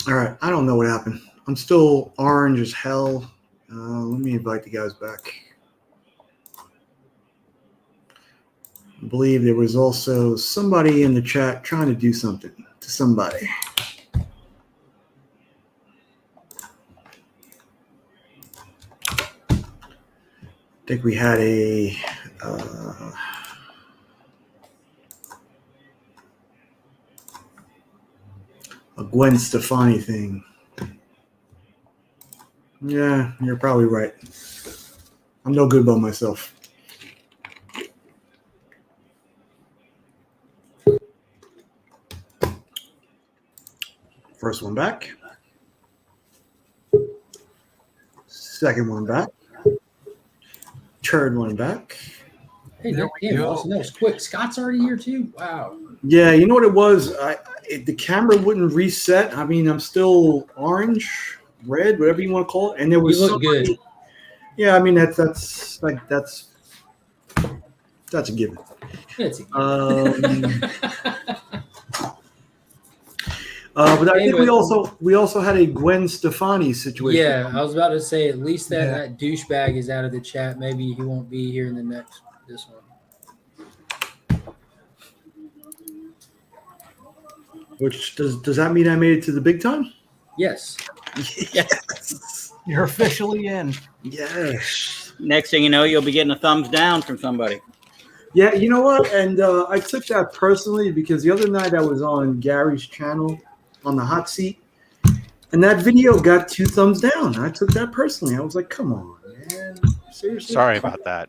All right, I don't know what happened. I'm still orange as hell. Let me invite the guys back. I believe there was also somebody in the chat trying to do something to somebody. I think we had uh, a Gwen Stefani thing. Yeah, you're probably right. I'm no good by myself. First one back. Second one back. Third one back. Hey, damn, Austin, that was quick. Scott's already here too. Wow. Yeah, you know what it was? The camera wouldn't reset. I mean, I'm still orange, red, whatever you want to call it. And there was You look good. Yeah, I mean that's a given. It's a given. But I think we also had a Gwen Stefani situation. Yeah, I was about to say at least that douchebag is out of the chat. Maybe he won't be here in this one. Which does that mean I made it to the big time? Yes. Yes. You're officially in. Yes. Next thing you know, you'll be getting a thumbs down from somebody. Yeah, you know what? And I took that personally because the other night I was on Gary's channel on the hot seat, and that video got 2 thumbs down. I took that personally. I was like, "Come on, man! Seriously." Sorry about that.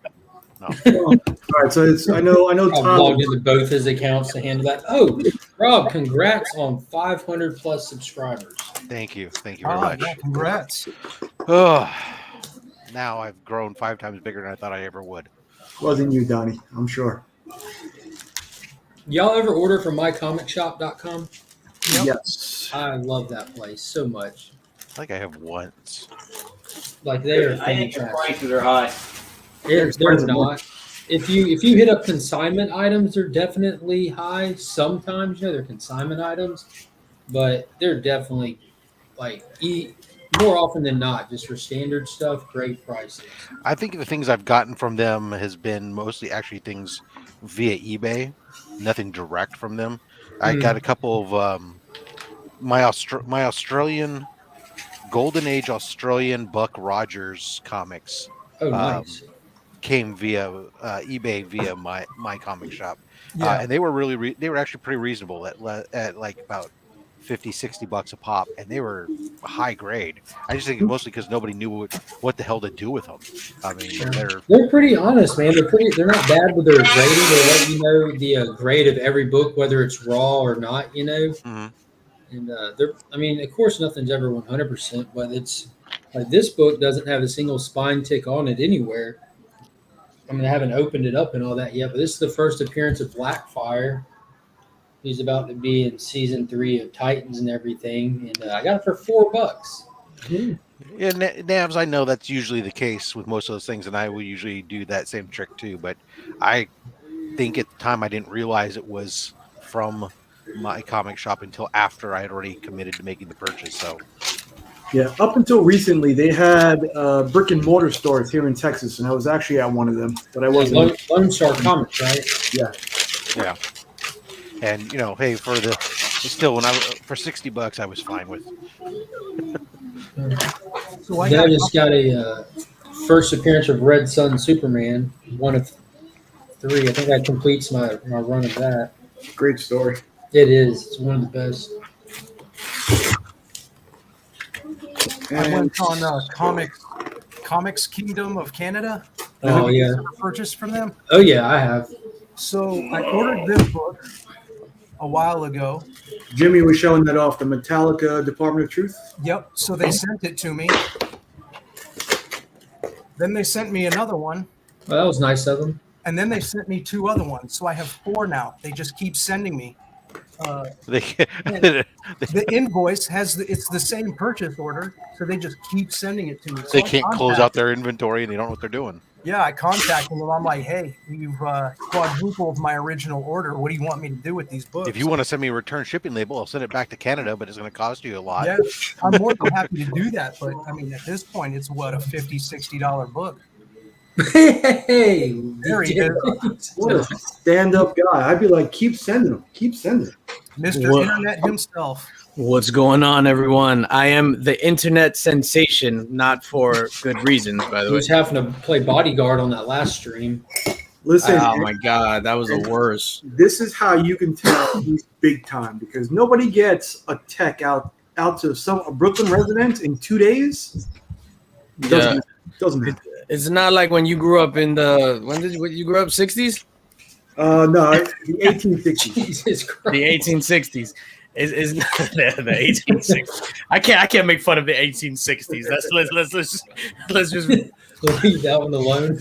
No. All right, so I know. I've Tom logged into both his accounts to handle that. Oh, Rob, congrats on 500 plus subscribers. Thank you very much. Yeah, congrats. Oh, now I've grown 5 times bigger than I thought I ever would. wasn't you, Donnie. I'm sure. Y'all ever order from mycomicshop.com? Yep. Yes. I love that place so much. I think I have once. Like they are I think the fantastic. prices are high. They're not. If you hit up consignment items, they're definitely high. Sometimes they're consignment items, but they're definitely more often than not just for standard stuff. Great prices. I think the things I've gotten from them has been mostly actually things via eBay, nothing direct from them. I got a couple of my Australian Golden Age Australian Buck Rogers comics. Oh, nice. Came via eBay via my comic shop, Yeah. and they were they were actually pretty reasonable at like about $50-$60 a pop, and they were high grade. I just think mostly because nobody knew what the hell to do with them. I mean, They're pretty honest, man. They're not bad with their grading. They let you know the grade of every book, whether it's raw or not. Mhm. And of course, nothing's ever 100%, but it's like this book doesn't have a single spine tick on it anywhere. I mean, I haven't opened it up and all that yet, but this is the first appearance of Blackfire. He's about to be in season 3 of Titans and everything, and I got it for $4. Yeah, Nabs, I know that's usually the case with most of those things, and I will usually do that same trick too. But I think at the time I didn't realize it was from my comic shop until after I had already committed to making the purchase. So, Yeah, up until recently, they had brick and mortar stores here in Texas, and I was actually at one of them, but I wasn't. Lone Star Comics, right? Yeah. and hey, for $60, I was fine with. So I Then I got just got a first appearance of Red Sun Superman, one of 3. I think that completes my run of that. Great story. It is. It's one of the best. I went on Comics Kingdom of Canada. Oh, yeah. Purchased from them. Oh, yeah, I have. So I ordered this book a while ago. Jimmy was showing that off, the Metallica Department of Truth. Yep. So they sent it to me. Then they sent me another one. Well, that was nice of them. And then they sent me 2 other ones. So I have 4 now. They just keep sending me. The invoice it's the same purchase order, so they just keep sending it to me. They can't close out their inventory, and they don't know what they're doing. Yeah, I contacted them. I'm like, hey, you've quadrupled my original order. What do you want me to do with these books? If you want to send me a return shipping label, I'll send it back to Canada, but it's going to cost you a lot. Yeah, I'm more than happy to do that. But I mean, at this point, it's what, a $50-$60 book. Hey, There he is. What a stand-up guy. I'd be like, keep sending them. Keep sending them. Mr. What? Internet himself. What's going on, everyone? I am the internet sensation, not for good reasons, by the He way. was having to play bodyguard on that last stream. Listen, Oh my god, that was the worst. this is how you can tell he's big time because nobody gets a tech out to a Brooklyn resident in 2 days. Yeah. Doesn't happen. It's not like when you grew up in the you grew up 60s? No, the 1860s. Jesus Christ. The 1860s. Is the 1860s. I can't make fun of the 1860s. Let's just Leave that one alone.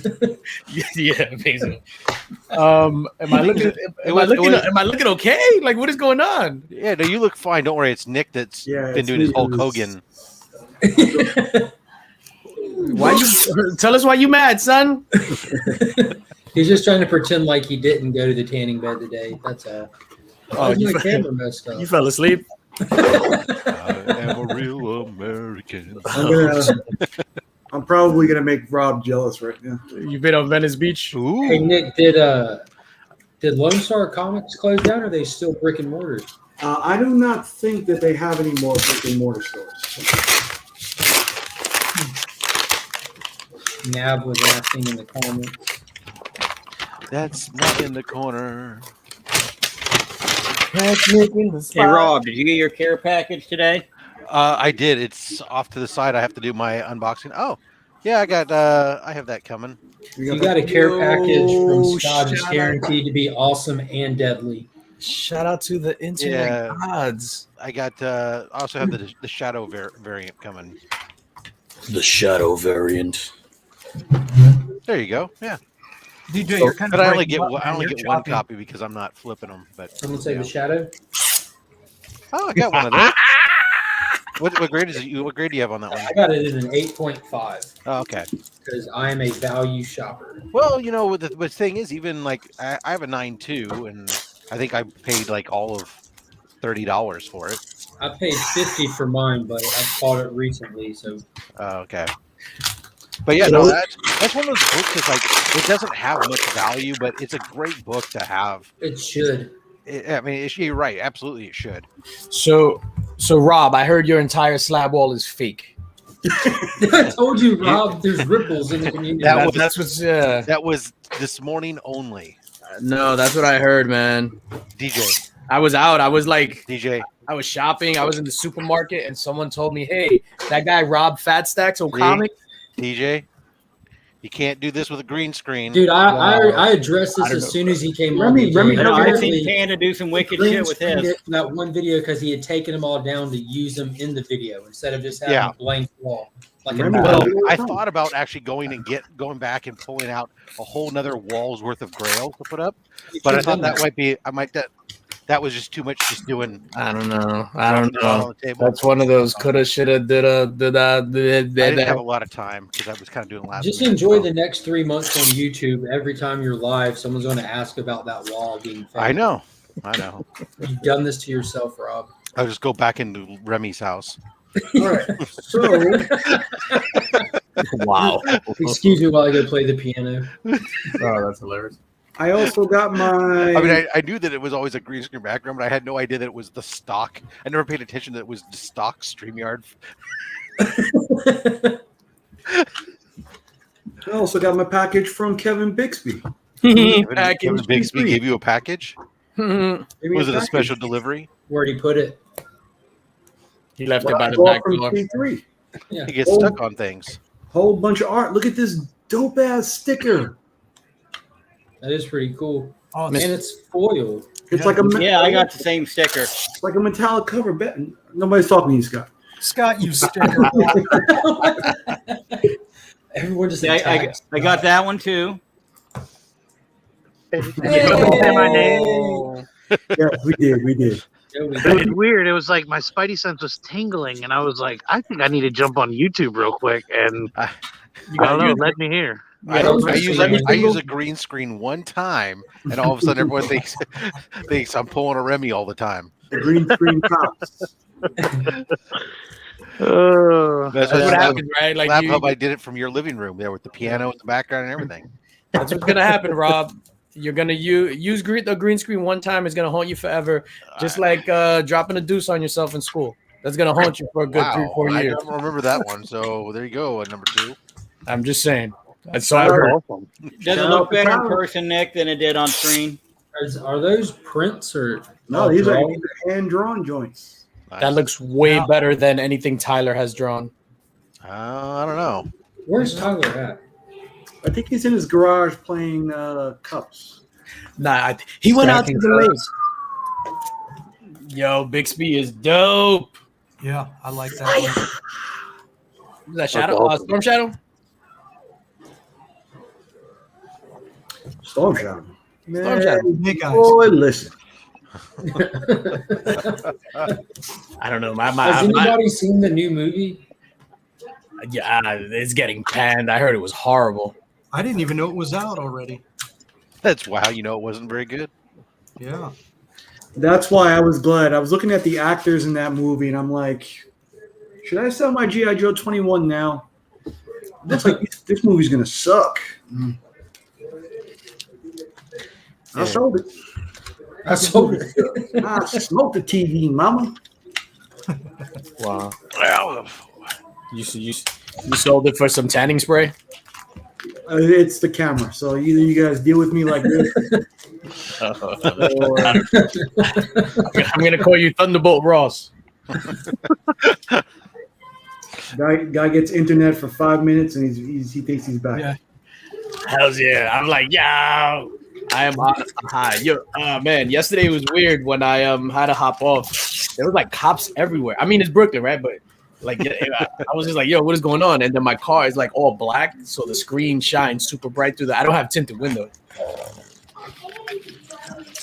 yeah, basically. Am I looking okay? Like, what is going on? Yeah, no, you look fine. Don't worry. It's Nick that's Yeah, been it's doing his me Hulk who's- Hogan. Why you tell us why you mad, son? He's just trying to pretend like he didn't go to the tanning bed today. That's all. Oh, My you camera messed up. fell asleep. I am a real American. I'm probably gonna make Rob jealous right now. You've been on Venice Beach. Hey Ooh. Nick, did Lone Star Comics close down, or are they still brick and mortar? I do not think that they have any more brick and mortar stores. Nav was asking in the comments. That's not in the corner. Hey, Rob, did you get your care package today? I did. It's off to the side. I have to do my unboxing. Oh, yeah, I have that coming. You got a care package from Yo, Scott. It's shout out. guaranteed to be awesome and deadly. Shout out to the internet Yeah. gods. I got. I also have the shadow variant coming. The shadow variant. There you go. Yeah, DJ, you're kind of but I only breaking get up, one, I man. only You're get one choppy. copy because I'm not flipping them. But Someone say yeah. the shadow. Oh, I got one of those. What grade is it? What grade do you have on that one? I got it in an 8.5 Oh, okay. because I am a value shopper. Well, you know, the thing is, even like I have a 9.2, and I think I paid like all of $30 for it. I paid $50 for mine, but I bought it recently, so Okay. But yeah, no, that's one of those books that's like it doesn't have much value, but it's a great book to have. it should. I mean, you're right. Absolutely, it should. So Rob, I heard your entire slab wall is fake. I told you, Rob. There's ripples in the community. That's what's That was this morning only. no, that's what I heard, man. DJ, I was out. I was like, DJ. I was shopping. I was in the supermarket, and someone told me, "Hey, that guy Rob Fat Stacks on comic." DJ, you can't do this with a green screen. Dude, Wow. I addressed I this don't as know. soon as he came Remy- on. Remy- DJ. I know I I've actually seen Panda do some wicked green shit with screened his. it in that one video because he had taken them all down to use them in the video instead of just having Yeah. a blank wall. Like a Remy- Well, Yeah. I thought about actually going back and pulling out a whole nother wall's worth of Grail to put up, but I thought that might be that was just too much. Just doing. I don't know. On the table. That's one of those coulda, shoulda, dida, I didn't have a lot of time because I was kind of doing last. Just minute enjoy stuff. the next 3 months on YouTube. Every time you're live, someone's going to ask about that wall being fake. I know. You've done this to yourself, Rob. I'll just go back into Remy's house. All right. So Wow. Excuse me while I go play the piano. Oh, that's hilarious. I also got my. I mean, I knew that it was always a green screen background, but I had no idea that it was the stock. I never paid attention that it was the stock StreamYard. I also got my package from Kevin Bixby. Kevin Bixby gave you a package. Gave me Was it a package. special delivery? Where'd he put it? He left it Well, by I the bought back from door. P3. Yeah. He gets stuck on things. Whole bunch of art. Look at this dope ass sticker. That is pretty cool. Oh, And it's foil. It's like a Yeah, I got the same sticker. it's like a metallic cover. Bet nobody's talking to you, Scott. Scott, you sticker. Everyone just Yeah, attacks. I got that one too. Hey! Say my name. Yeah, we did. Yeah, we It did. was weird. It was like my spidey sense was tingling, and I was like, I think I need to jump on YouTube real quick. And You I don't know, got it led me here. I those are use sweet. I use a green screen one time, and all of a sudden everyone thinks I'm pulling a Remy all the time. The green screen cops. That's what happens, right? Like Lab you, Hub, I did it from your living room there with the piano in the background and everything. that's what's gonna happen, Rob. You're gonna use the green screen one time. It's gonna haunt you forever, just like dropping a deuce on yourself in school. That's gonna haunt you for a good 3-4 I years. don't remember that one. So there you go, at number 2. I'm just saying. That's so I heard. Does it look better in person, Nick, than it did on screen? Are those prints or No, these are drawn? hand drawn joints. That looks way better than anything Tyler has drawn. I don't know. Where's Tyler at? I think he's in his garage playing cups. Nah, he went out to Stacking the cups. lake. Yo, Bixby is dope. Yeah, I like that one. Is that Shadow? Storm Shadow? Storm Shadow. Storm Shadow. Big eyes. Boy, listen. I don't know. Has anybody seen the new movie? Yeah, it's getting panned. I heard it was horrible. I didn't even know it was out already. That's wow. You know, it wasn't very good. Yeah. That's why I was glad. I was looking at the actors in that movie, and I'm like, should I sell my G.I. Joe 21 now? Looks like this movie's going to suck. I sold it. I sold it. I smoked the TV, mama. Wow. You sold it for some tanning spray? It's the camera. So either you guys deal with me like this. I'm going to call you Thunderbolt Ross. Guy gets internet for 5 minutes, and he thinks he's back. Yeah. Hells yeah. I'm like, yo, I am on a high. Yo, man, yesterday was weird when I had to hop off. There was like cops everywhere. I mean, it's Brooklyn, right? But like, I was just like, yo, what is going on? And then my car is like all black, so the screen shines super bright through I don't have tinted windows.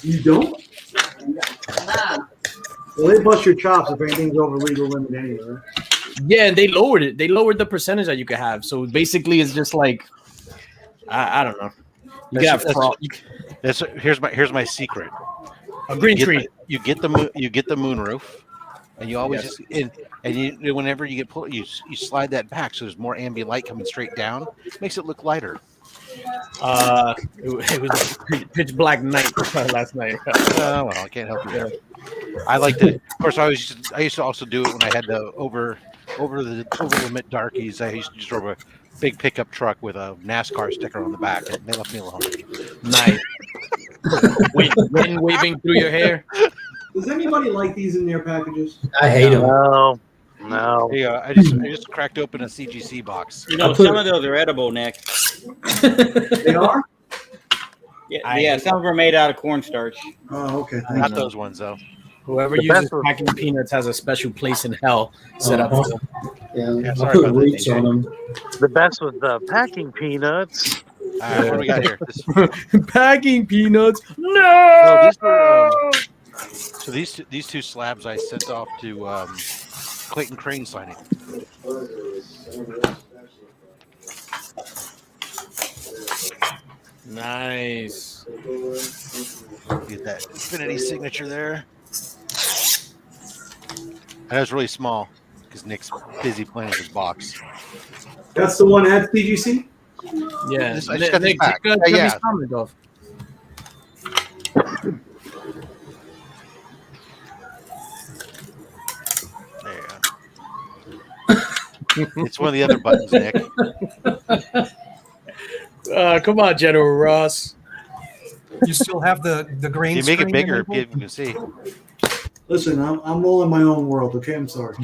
You don't? Well, they bust your chops if anything's over legal limit anyway. Right? Yeah, and they lowered it. They lowered the percentage that you could have. So basically, it's just like, I don't know. You can have fraud. Here's my secret. A green screen. You get the moonroof, and you always just and whenever you get pulled, you slide that back so there's more ambient light coming straight down. Makes it look lighter. It was a pitch black night last night. Well, I can't help you there. I like to. Of course, I used to also do it when I had the over limit darkies. I used to just drove a big pickup truck with a NASCAR sticker on the back, and they left me alone. Nice. Wind waving through your hair. Does anybody like these in their packages? I hate them. No. Yeah, I just cracked open a CGC box. You know, some of those are edible, Nick. They are? Yeah, some of them are made out of cornstarch. Oh, okay. Not those ones though. Whoever The uses best was- packing peanuts has a special place in hell set up for them. Yeah, I sorry put about that, roots DJ. on them. The best was the packing peanuts. All right, what do we got here? Packing peanuts. Oh, No. these were, so these two slabs I sent off to Clayton Crane signing. Nice. Get that Infinity signature there. I know it's really small because Nick's busy playing with his box. That's the one at CGC? Yeah. I just got this Nick, back. take Yeah. Jimmy's comment off. There you go. It's one of the other buttons, Nick. Come on, General Ross. You still have the green You make it screen bigger if enabled? you can see. Listen, I'm all in my own world, okay? I'm sorry.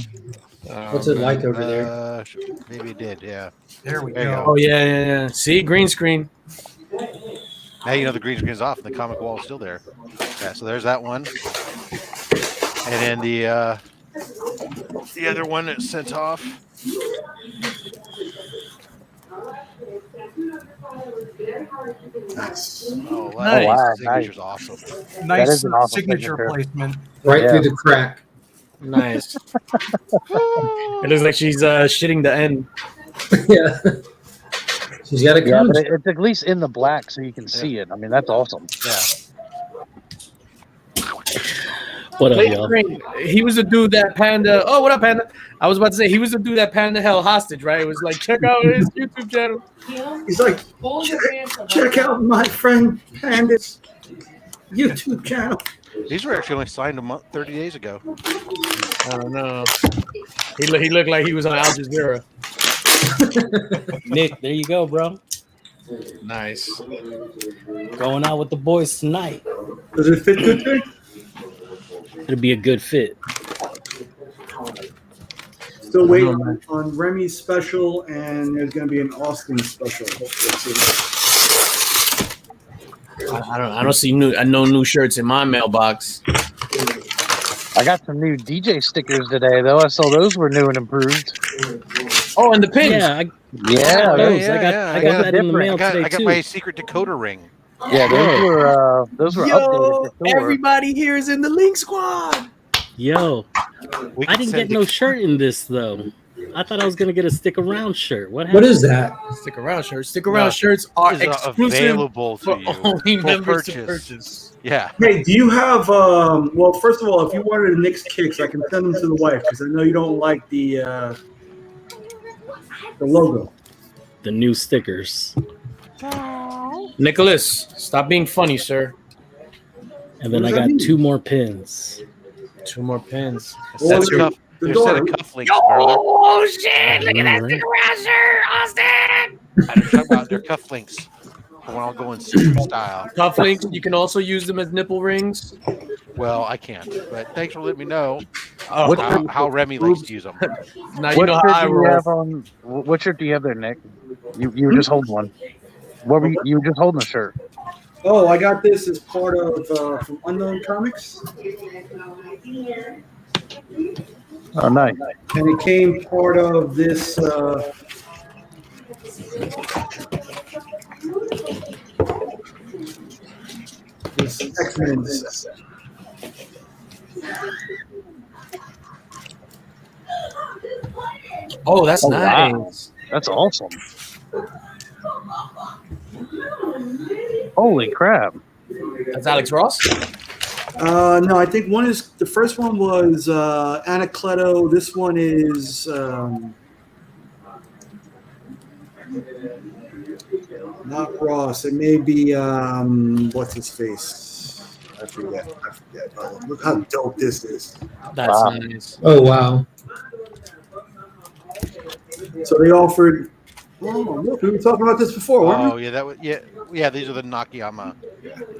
What's it like over there? Maybe it did, yeah. There we There you go. Oh yeah. See, green screen. Now you know the green screen's off and the comic wall is still there. Yeah, so there's that one. And then the other one that's sent off. Nice. Oh, Nice. wow, signature's awesome. Nice is an awesome signature signature. placement. Right Yeah. through the crack. Nice. It looks like she's shitting the end. Yeah. She's got a Yeah, cone. but it's at least in the black so you can see it. I mean, that's awesome. Yeah. What up, Lady y'all? Green, he was the dude that Panda. Oh, what up, Panda? I was about to say he was the dude that Panda held hostage, right? It was like, check out his YouTube channel. He's like, check out my friend Panda's YouTube channel. These were actually only signed 30 days ago. I don't know. He looked like he was on Al Jazeera. Nick, there you go, bro. Nice. Going out with the boys tonight. Does it fit good there? It'll be a good fit. Still waiting on Remy's special, and there's going to be an Austin special. Hopefully soon. I don't see no new shirts in my mailbox. I got some new DJ stickers today, though. I saw those were new and improved. Oh, and the pins. Yeah, I Yeah, got those. yeah, I got that in the mail I got today too. my secret decoder ring. yeah, those were Yo, updated for sure. everybody here is in the Link Squad. Yo, We I can didn't send get no you- shirt in this though. I thought I was gonna get a stick around shirt. What happened? What is that? Stick around shirts. Stick around No, shirts are Is exclusive available to for you only for members to purchase. purchase. Yeah. Hey, do you have? Well, first of all, if you wanted the Knicks kicks, I can send them to the wife because I know you don't like the logo. The new stickers. Nicholas, stop being funny, sir. And then What I does that got mean? 2 more pins. 2 more pins. Well, That's the- your, the there's a set daughter. of cufflinks, brother. Oh shit! Look at that sticker I'm talking about their cufflinks. For when I'll go in super style. Cufflinks. You can also use them as nipple rings. Well, I can't. But thanks for letting me know Oh, how Remy likes to use them. now you What know shirt how I do you roll. have on? What shirt do you have there, Nick? You were just holding one. What were you were just holding a shirt? Oh, I got this as part of from Unknown Comics, Oh, nice. and it came part of this. This X-Men set. Oh, that's Oh, nice. wow. That's awesome. Holy crap! That's Alex Ross. No, I think one is the first one was Anacleto. This one is not Ross. It may be what's his face? I forget. Oh, look how dope this is. That's Wow. nice. Oh wow. So they offered. Oh, look, we were talking about this before, weren't Oh yeah, that was yeah. These are the Nakayama.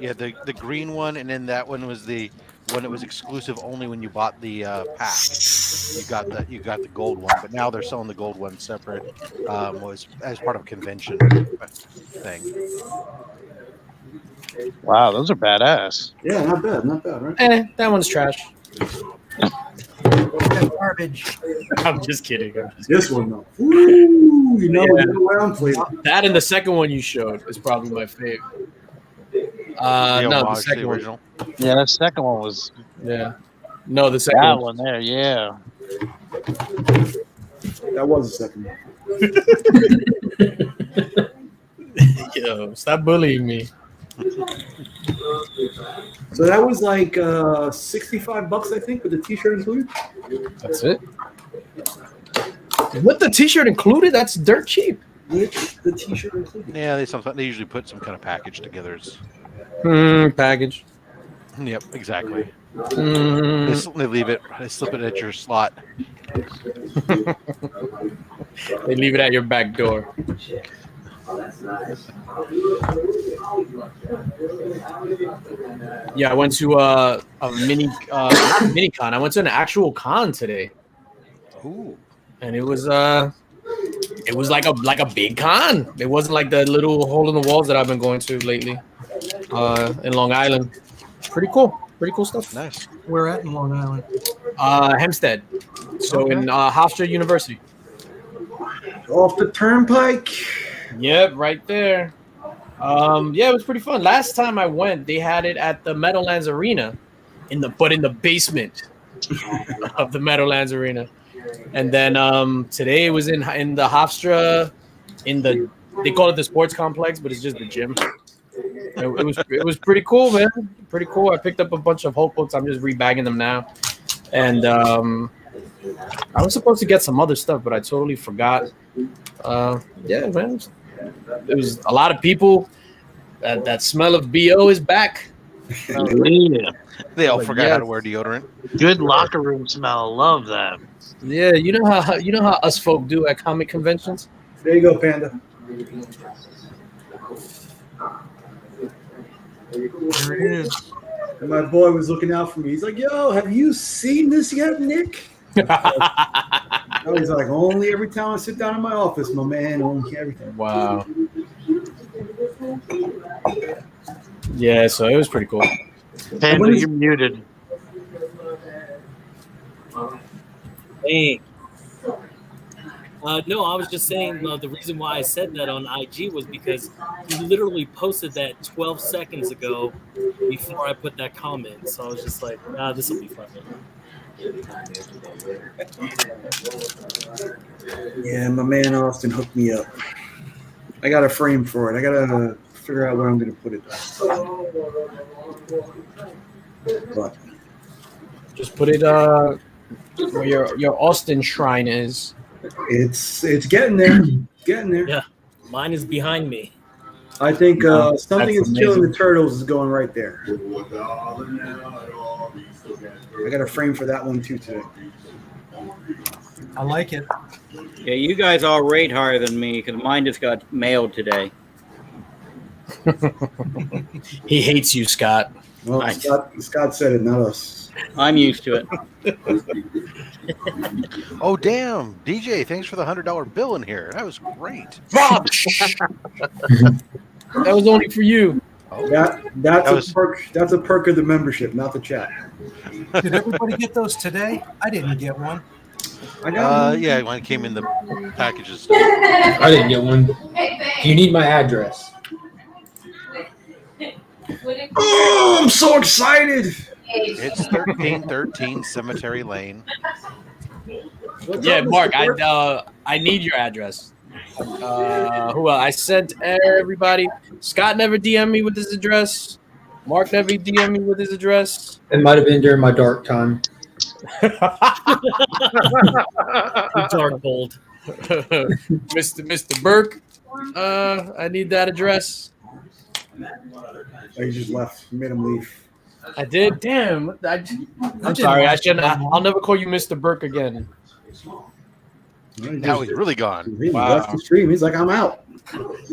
Yeah, the green one, and then that one was the one that was exclusive only when you bought the pack. You got the gold one, but now they're selling the gold one separate. Was as part of a convention thing. Wow, those are badass. we? Yeah, not bad, right? That one's trash. That's garbage. I'm just kidding. This one though. Ooh, you know where I'm playing. That and the second one you showed is probably my favorite. The No, the homage to second the one. original. Yeah, that second one was Yeah. No, the second that one. one there. Yeah. That was the second one. Yo, stop bullying me. So that was like $65, I think, with the T-shirt included. That's it. With the T-shirt included, that's dirt cheap. With the T-shirt included. Yeah, they usually put some kind of package together. Package. Yep, exactly. Mm, They leave it. They slip it at your slot. they leave it at your back door. Yeah, I went to a mini not mini con. I went to an actual con today, Ooh. and it was like a big con. It wasn't like the little hole in the walls that I've been going to lately in Long Island. Pretty cool stuff. Nice. We're at in Long Island. Hempstead, so in Hofstra University. Off the turnpike. Yep, right there. Yeah, it was pretty fun. Last time I went, they had it at the Meadowlands Arena, in the basement of the Meadowlands Arena. And then today it was in the Hofstra, in the they call it the sports complex, but it's just the gym. It was pretty cool, man. Pretty cool. I picked up a bunch of Hulk books. I'm just rebagging them now, and I was supposed to get some other stuff, but I totally forgot. Yeah, man. It was a lot of people. That smell of BO is back. Yeah. They all Like, forgot yeah. how to wear deodorant. Good locker room smell. Love that. Yeah, you know how us folk do at comic conventions. There you go, Panda. There it is. And my boy was looking out for me. He's like, "Yo, have you seen this yet, Nick?" I was like, "Only every time I sit down in my office, my man. Only everything." Wow. Yeah, so it was pretty cool. Panda, you're muted. Hey. No, I was just saying the reason why I said that on IG was because you literally posted that 12 seconds ago before I put that comment. So I was just like, this will be fun. Yeah, my man Austin hooked me up. I got a frame for it. I gotta figure out where I'm gonna put it. But Just put it where your Austin shrine is. it's getting there. Getting there. Yeah. Mine is behind me. I think something That's is killing amazing. the turtles is going right there. I got a frame for that one too today. I like it. Yeah, you guys all rate higher than me because mine just got mailed today. He hates you, Scott. Well, Nice. Scott said it, not us. I'm used to it. Oh damn, DJ! Thanks for the $100 bill in here. That was great. Rob! That was only for you. That's That a was- perk. That's a perk of the membership, not the chat. Did everybody get those today? I didn't get one. I got Yeah, when it came in the packages stuff. I didn't get one. Do you need my address? Oh, I'm so excited! It's 1313 Cemetery Lane. What's Yeah, up, Mr. Mark, Burke? I need your address. Who else? I sent everybody. Scott never DM'd me with his address. Mark never DM'd me with his address. It might have been during my dark time. Dark bold. Mr. Burke, I need that address. Oh, you just left. You made him leave. I did. Damn. I'm sorry. I shouldn't. I'll never call you Mr. Burke again. Now he's really gone. He Wow. left the stream. He's like, "I'm out."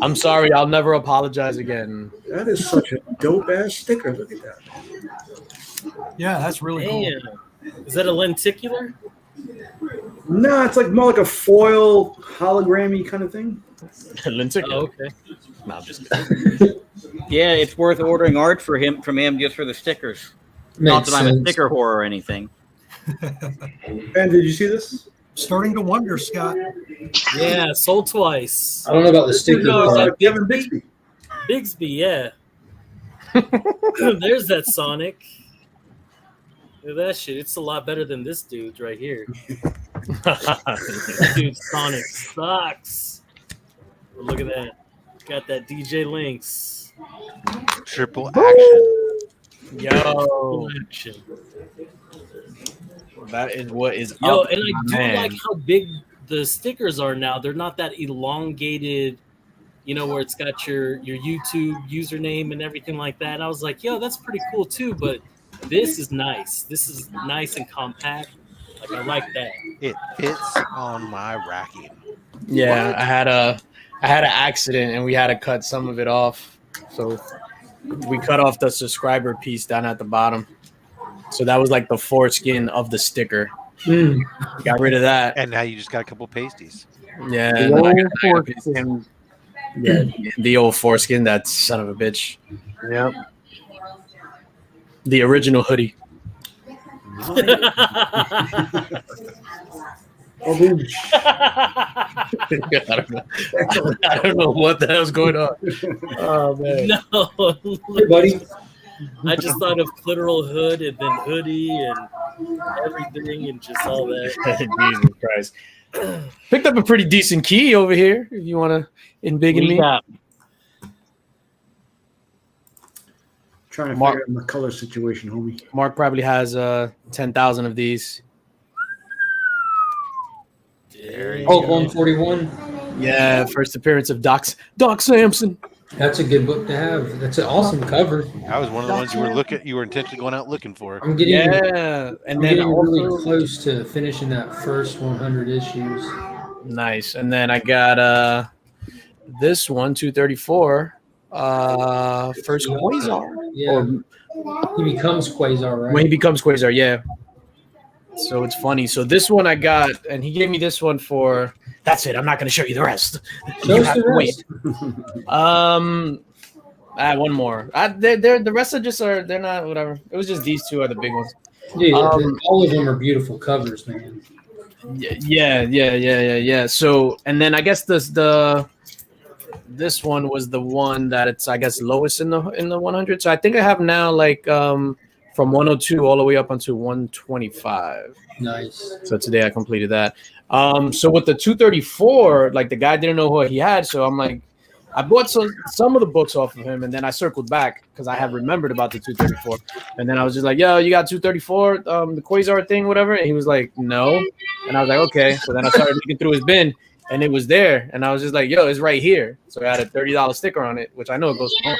I'm sorry. I'll never apologize again. That is such a dope ass sticker. Look at that. Yeah, that's really cool. Damn. Is that a lenticular? No, it's like more like a foil hologrammy kind of thing. Lindsay. Oh, okay. No, I'm just kidding. Yeah, it's worth ordering art from him just for the stickers. Not Makes that I'm a sense. sticker whore or anything. Ben, did you see this? Starting to wonder, Scott. Yeah, sold twice. I don't know about the sticker No, part. Kevin Bixby. Bigsby, yeah. There's that Sonic. Look at that shit. It's a lot better than this dude right here. Dude, Sonic sucks. But look at that. Got that DJ Lynx. Triple action. Yo, Action. that is what is Yo, up. and I do man. like how big the stickers are now. They're not that elongated, where it's got your YouTube username and everything like that. I was like, yo, that's pretty cool too, but this is nice. This is nice and compact. Like, I like that. It fits on my racking. Yeah, I had an accident and we had to cut some of it off. So we cut off the subscriber piece down at the bottom. So that was like the foreskin of the sticker. Mm. Got rid of that. And now you just got a couple pasties. Yeah, The and then I old got- foreskin. yeah, the old foreskin, that son of a bitch. Yep. The original hoodie. Oh, boom. I don't know what the hell's going on. Oh man. No. Hey, buddy. I just thought of clitoral hood and then hoodie and everything and just all that. Jesus Christ. Picked up a pretty decent key over here if you want to embiggen me. Trying to Mark- figure out my color situation, homie. Mark probably has 10,000 of these. Hulk 141. Yeah, first appearance of Doc Samson. That's a good book to have. That's an awesome cover. That was one of the ones you were intentionally going out looking for. I'm getting, Yeah, and I'm then getting really also, close to finishing that first 100 issues. nice. And then I got this one, 234. First Quasar. Yeah, Or he becomes Quasar, right? when he becomes Quasar, yeah. So it's funny. So this one I got, and he gave me this one for. That's it. I'm not going to show you the rest. Show You us have the to wait. rest. I had one more. They're the rest are just are they're not whatever. It was just these two are the big ones. Dude, Um, all of them are beautiful covers, man. Yeah. So and then I guess this one was the one that it's I guess lowest in the 100. So I think I have now like from 102 all the way up until 125. Nice. So today I completed that. So with the 234, like the guy didn't know what he had, so I'm like, I bought some of the books off of him, and then I circled back because I had remembered about the 234, and then I was just like, "Yo, you got 234, the Quasar thing, whatever?" And he was like, "No," and I was like, "Okay." So then I started looking through his bin, and it was there, and I was just like, "Yo, it's right here." So I had a $30 sticker on it, which I know it goes for more,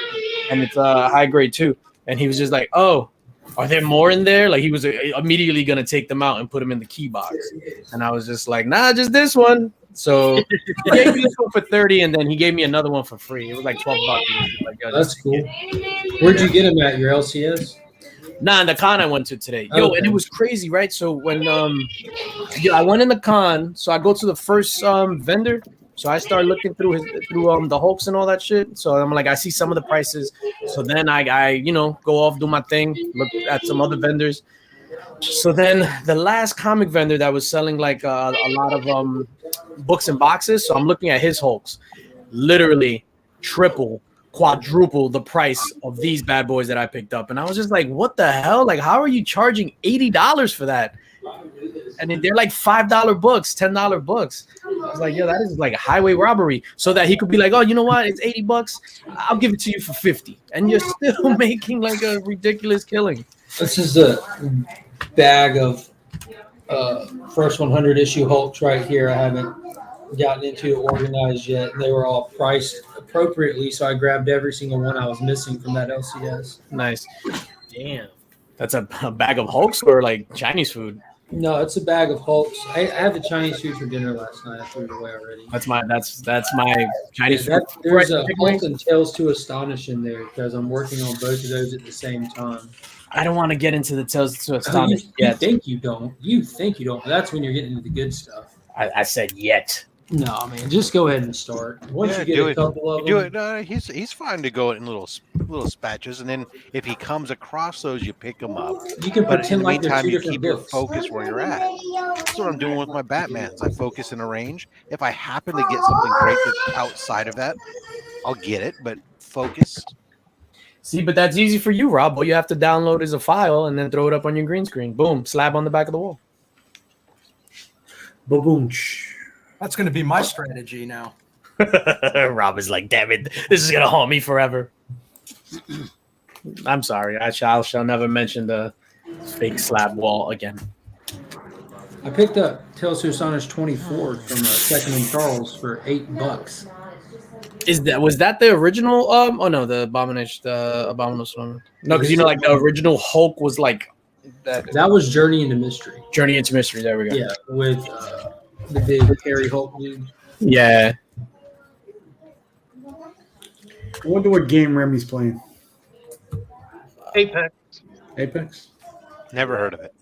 and it's high grade too. And he was just like, "Oh, are there more in there?" Like he was immediately gonna take them out and put them in the key box, and I was just like, "Nah, just this one." So he gave me this one for 30, and then he gave me another one for free. It was like $12. Like, yo, That's cool. Where'd you get them at? Your LCS? Nah, in the con I went to today. Yo, Okay. and it was crazy, right? So when I went in the con, so I go to the first vendor. So I start looking through the Hulks and all that shit. So I'm like, I see some of the prices. So then I go off, do my thing, look at some other vendors. So then the last comic vendor that was selling like a lot of books and boxes. So I'm looking at his Hulks, literally triple, quadruple the price of these bad boys that I picked up. And I was just like, what the hell? Like, how are you charging $80 for that? And then they're like $5 books, $10 books. I was like, yo, that is like highway robbery. So that he could be like, oh, you know what? It's $80. I'll give it to you for 50. And you're still making like a ridiculous killing. This is a bag of first 100 issue Hulks right here. I haven't gotten into it organized yet. They were all priced appropriately, so I grabbed every single one I was missing from that LCS. Nice. Damn. That's a bag of Hulks or like Chinese food. No, it's a bag of Hulks. I had the Chinese food for dinner last night. I threw it away already. That's my Chinese food. There's a Hulk and Tales to Astonish in there because I'm working on both of those at the same time. I don't want to get into the Tales to You Astonish yet. think you don't. You think you don't. That's when you're getting into the good stuff. I said yet. No, man. Just go ahead and start. Once Yeah, you get do a it. couple of You them. do it. He's fine to go in little spatches, and then if he comes across those, you pick them up. You can But in pretend the like they're meantime, two you different keep your books. focus where you're at. That's what I'm doing with my Batmans. I focus in a range. If I happen to get something great that's outside of that, I'll get it. But focus. See, but that's easy for you, Rob. All you have to download is a file and then throw it up on your green screen. Boom, slab on the back of the wall. Boom. That's going to be my strategy now. Rob is like, damn it, this is gonna haunt me forever. I'm sorry, I shall never mention the fake slab wall again. I picked up Tales to Astonish 24 from Second and Charles for $8. Was that the original? Oh no, the Abominable Snowman. No, because like the original Hulk was like that. That was Journey into Mystery. Journey into Mystery. There we go. Yeah, with the big hairy Hulk dude. Yeah. I wonder what game Remy's playing. Apex. Apex? Never heard of it.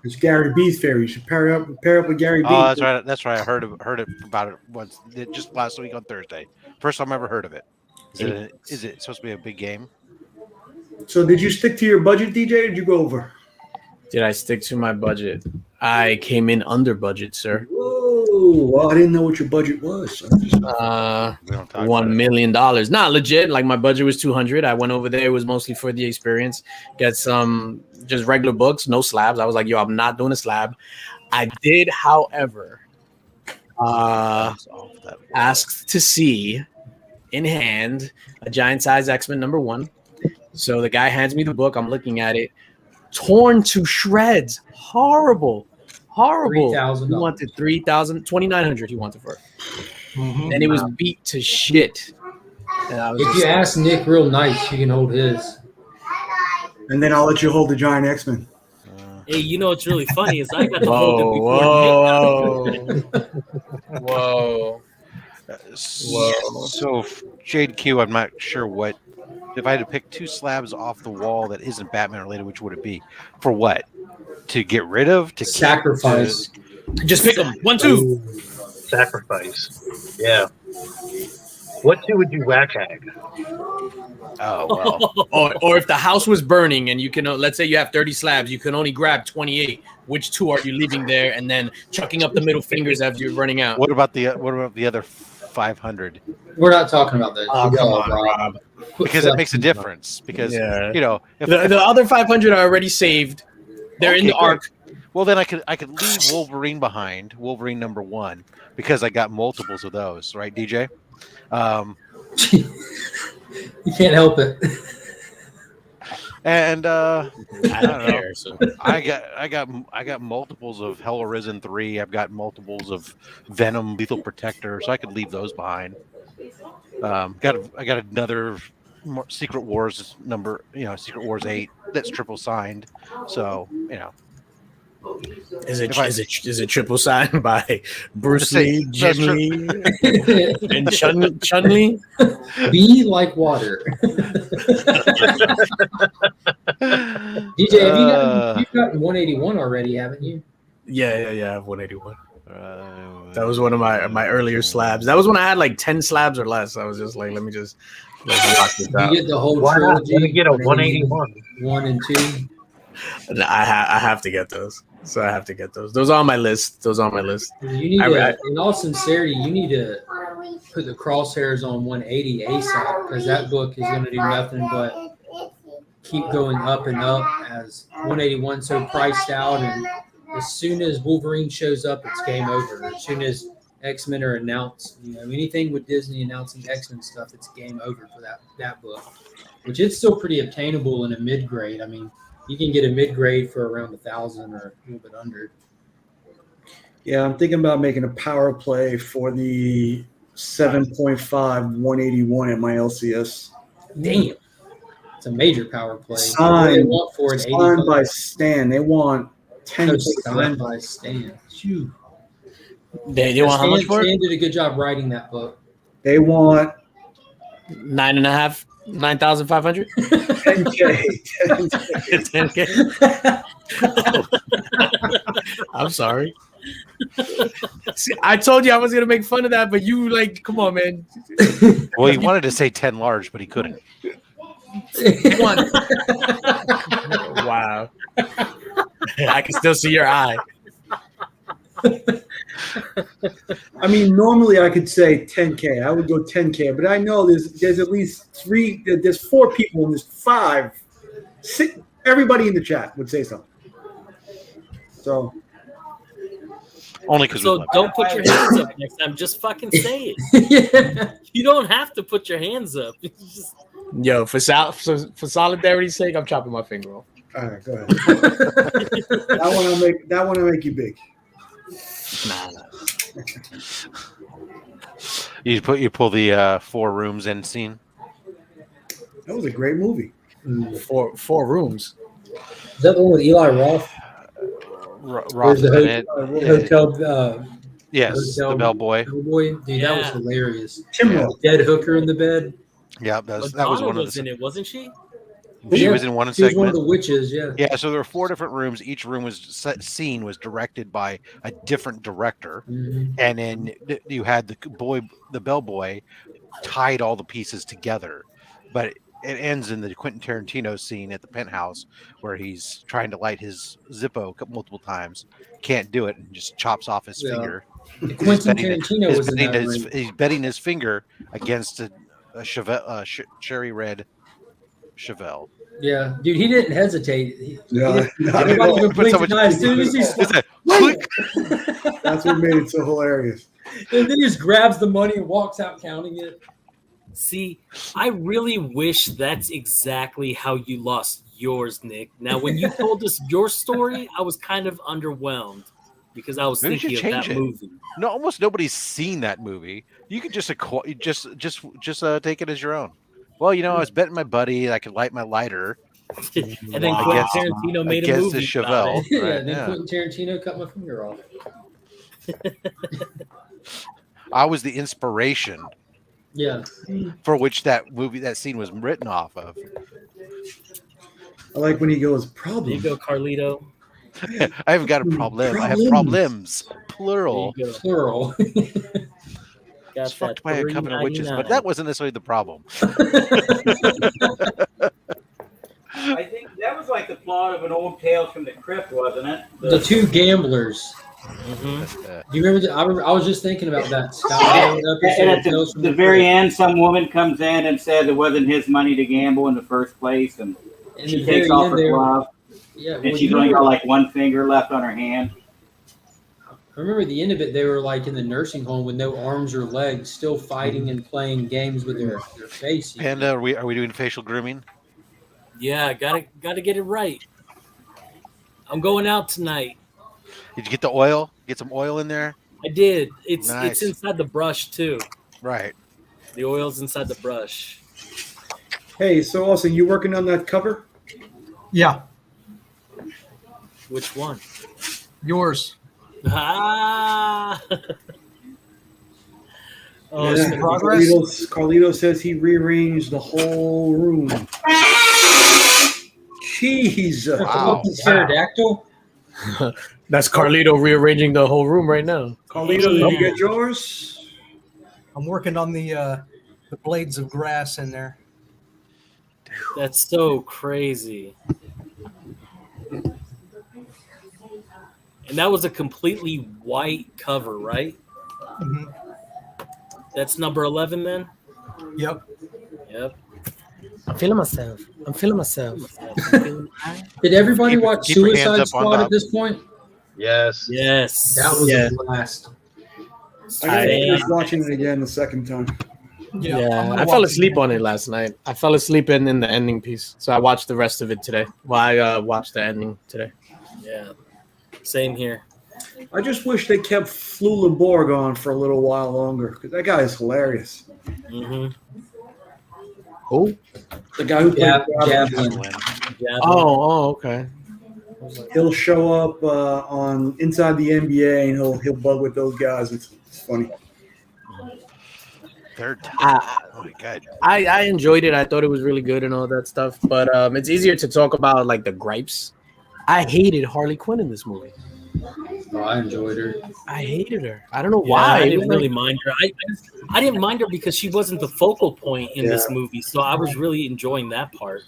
It's Gary B's fair. You should pair up with Gary B. Oh, that's right. That's right. I heard it about it once, just last week on Thursday. First time I ever heard of it. Is it supposed to be a big game? So did you stick to your budget, DJ, or did you go over? Did I stick to my budget? I came in under budget, sir. Whoa. Oh, well, I didn't know what your budget was. So We don't talk about $1 it. million. Not legit. Like my budget was 200. I went over there. It was mostly for the experience. Get some just regular books, no slabs. I was like, yo, I'm not doing a slab. I did, however, asked to see in hand a giant size X-Men #1. So the guy hands me the book. I'm looking at it, torn to shreds. Horrible. $3,000. He wanted 3,000, 2,900. He wanted for it. Mhm. And it was beat to shit. And I was If just you like, ask Nick real nice, you can hold his. and then I'll let you hold the giant X-Men. Hey, you know what's really funny is I got to hold it before Nick. whoa. So Jade Q, I'm not sure what. If I had to pick 2 slabs off the wall that isn't Batman related, which would it be? For what? To get rid of? To keep? Sacrifice. Just pick them. 1, 2. Sacrifice. Yeah. What 2 would you whack hag? Oh well. Or if the house was burning and you can, let's say you have 30 slabs, you can only grab 28. Which 2 are you leaving there and then chucking up the middle fingers as you're running out? What about the other 500? We're not talking about that. Oh, come on, Rob. Because it makes a difference. Because Yeah. you know, if, The other 500 are already saved. They're in Okay, the arc. well then I could leave Wolverine behind, Wolverine #1, because I got multiples of those, right, DJ? You can't help it. And I don't care. So. I got multiples of Hell Arisen 3. I've got multiples of Venom, Lethal Protector, so I could leave those behind. I got another Secret Wars Secret Wars 8 that's triple signed. So Is it If I- is it triple signed by Bruce Just say- Lee, Jim that's Lee, and Chun Li? Be like water. DJ, you've gotten 181 already, haven't you? Yeah. I have 181. That was one of my earlier slabs. That was when I had like 10 slabs or less. I was just like, let's lock this You out. get the whole Why not? trilogy. Let me get a 181. 1 and 2. I have to get those. So I have to get those. Those are on my list. You need to, in all sincerity, you need to put the crosshairs on 180 ASAP, because that book is going to do nothing but keep going up and up as 181 so priced out, and as soon as Wolverine shows up, it's game over. As soon as X-Men are announced, anything with Disney announcing X-Men stuff, it's game over for that book, which it's still pretty obtainable in a mid-grade. I mean, you can get a mid-grade for around 1,000 or a little bit under. Yeah, I'm thinking about making a power play for the 7.5 181 at my LCS. Damn, it's a major power play. Signed- What do they want for an Signed 85? by Stan. They want 10 No, signed by Stan. Phew. They want how much for it? Stan did a good job writing that book. They want 9.5, 9,500. 10K. 10K. I'm sorry. See, I told you I was gonna make fun of that, but you come on, man. well, he wanted to say 10 large, but he couldn't. Wow. I can still see your eye. I mean, normally I could say 10K. I would go 10K, but I know there's at least 4 people, and there's 5, 6. Everybody in the chat would say something. So Only because So don't put your hands up next time. Just fucking say it. You don't have to put your hands up. Just- Yo, for solidarity's sake, I'm chopping my finger off. all right, go ahead. that one will make you big. Nah. you pull the 4 rooms end scene. That was a great movie. Four rooms. Is that the one with Eli Roth? Roth the in it. Hotel Yes, hotel the bellboy. boy? Dude, that was Yeah. hilarious. Tim Yeah. Roth. Dead hooker in the bed. Yeah, that was Madonna one of was the. in it, wasn't she? She Yeah. was in one She was segment. one of the witches, yeah. Yeah, so there were 4 different rooms. Each room was scene was directed by a different director, Mhm. and then you had the bellboy tied all the pieces together. But it ends in the Quentin Tarantino scene at the penthouse where he's trying to light his Zippo multiple times, can't do it, and just chops off his Yeah. finger. Quentin Tarantino was in that movie. He's betting his finger against a Chevelle, cherry red Chevelle. Yeah, dude, he didn't hesitate. Yeah, not at Nobody all. even Put blinked so an much- eye as soon as he It's stopped. a click. That's what made it so hilarious. And then he just grabs the money and walks out counting it. See, I really wish that's exactly how you lost yours, Nick. Now, when you told us your story, I was kind of underwhelmed because I was Maybe you should thinking of change that it. movie. No, almost nobody's seen that movie. You could just take it as your own. Well, I was betting my buddy I could light my lighter And then Quentin Against- Tarantino made a against the movie about Chevelle. it. Yeah, Right, then yeah. Quentin Tarantino cut my finger off. I was the inspiration Yeah. for which that scene was written off of. I like when he goes, There problem. you go, Carlito. I haven't got a problem. I have problems, plural. There you go. Plural. Got It's fucked that by a coven of witches, but $3.99. that wasn't necessarily the problem. I think that was like the plot of an old Tales from the Crypt, wasn't it? The two gamblers. Mhm. Do you remember? I was just thinking about that. Scott And Pilgrim episode at of Tales from the very end, some woman comes in and says it wasn't his money to gamble in the first place, and In she the takes very off end her there, glove, yeah. and well, she's you only got remember- like one finger left on her hand. I remember at the end of it, they were like in the nursing home with no arms or legs, still fighting and playing games with their face. Panda, are we doing facial grooming? Yeah, gotta get it right. I'm going out tonight. Did you get the oil? Get some oil in there? I did. It's Nice. inside the brush too. Right. The oil's inside the brush. Hey, so Austin, you working on that cover? Yeah, Which one? yours. Ah. Oh, Yeah, it's gonna be progress? Carlito says he rearranged the whole room. Jeez. Wow. Pterodactyl. That's Carlito rearranging the whole room right now. Carlito, did you get yours? I'm working on the blades of grass in there. That's so crazy. And that was a completely white cover, right? hmm That's number 11 then? Yep. Yep. I'm feeling myself. Did everybody Keep- watch keep your hands Suicide up on Squad top. at this point? Yes. Yes. That was Yeah. a blast. I gotta I- finish watching it again the second time. Yeah, Yeah, I'm gonna I fell watch asleep it. on it last night. I fell asleep in the ending piece, so I watched the rest of it today. Well, I watched the ending today. Yeah. Same here. I just wish they kept Flulenborg on for a little while longer because that guy is hilarious. Mm-hmm. Who? The guy who played Gavin. Yeah. Oh, okay. he'll show up on Inside the NBA and he'll bug with those guys. It's funny. Third time. Oh my god. I enjoyed it. I thought it was really good and all that stuff. But it's easier to talk about like the gripes. I hated Harley Quinn in this movie. Oh, I enjoyed her. I hated her. I don't know Yeah, why. I It didn't was really like- mind her. I didn't mind her because she wasn't the focal point in this Yeah. movie, so I was really enjoying that part.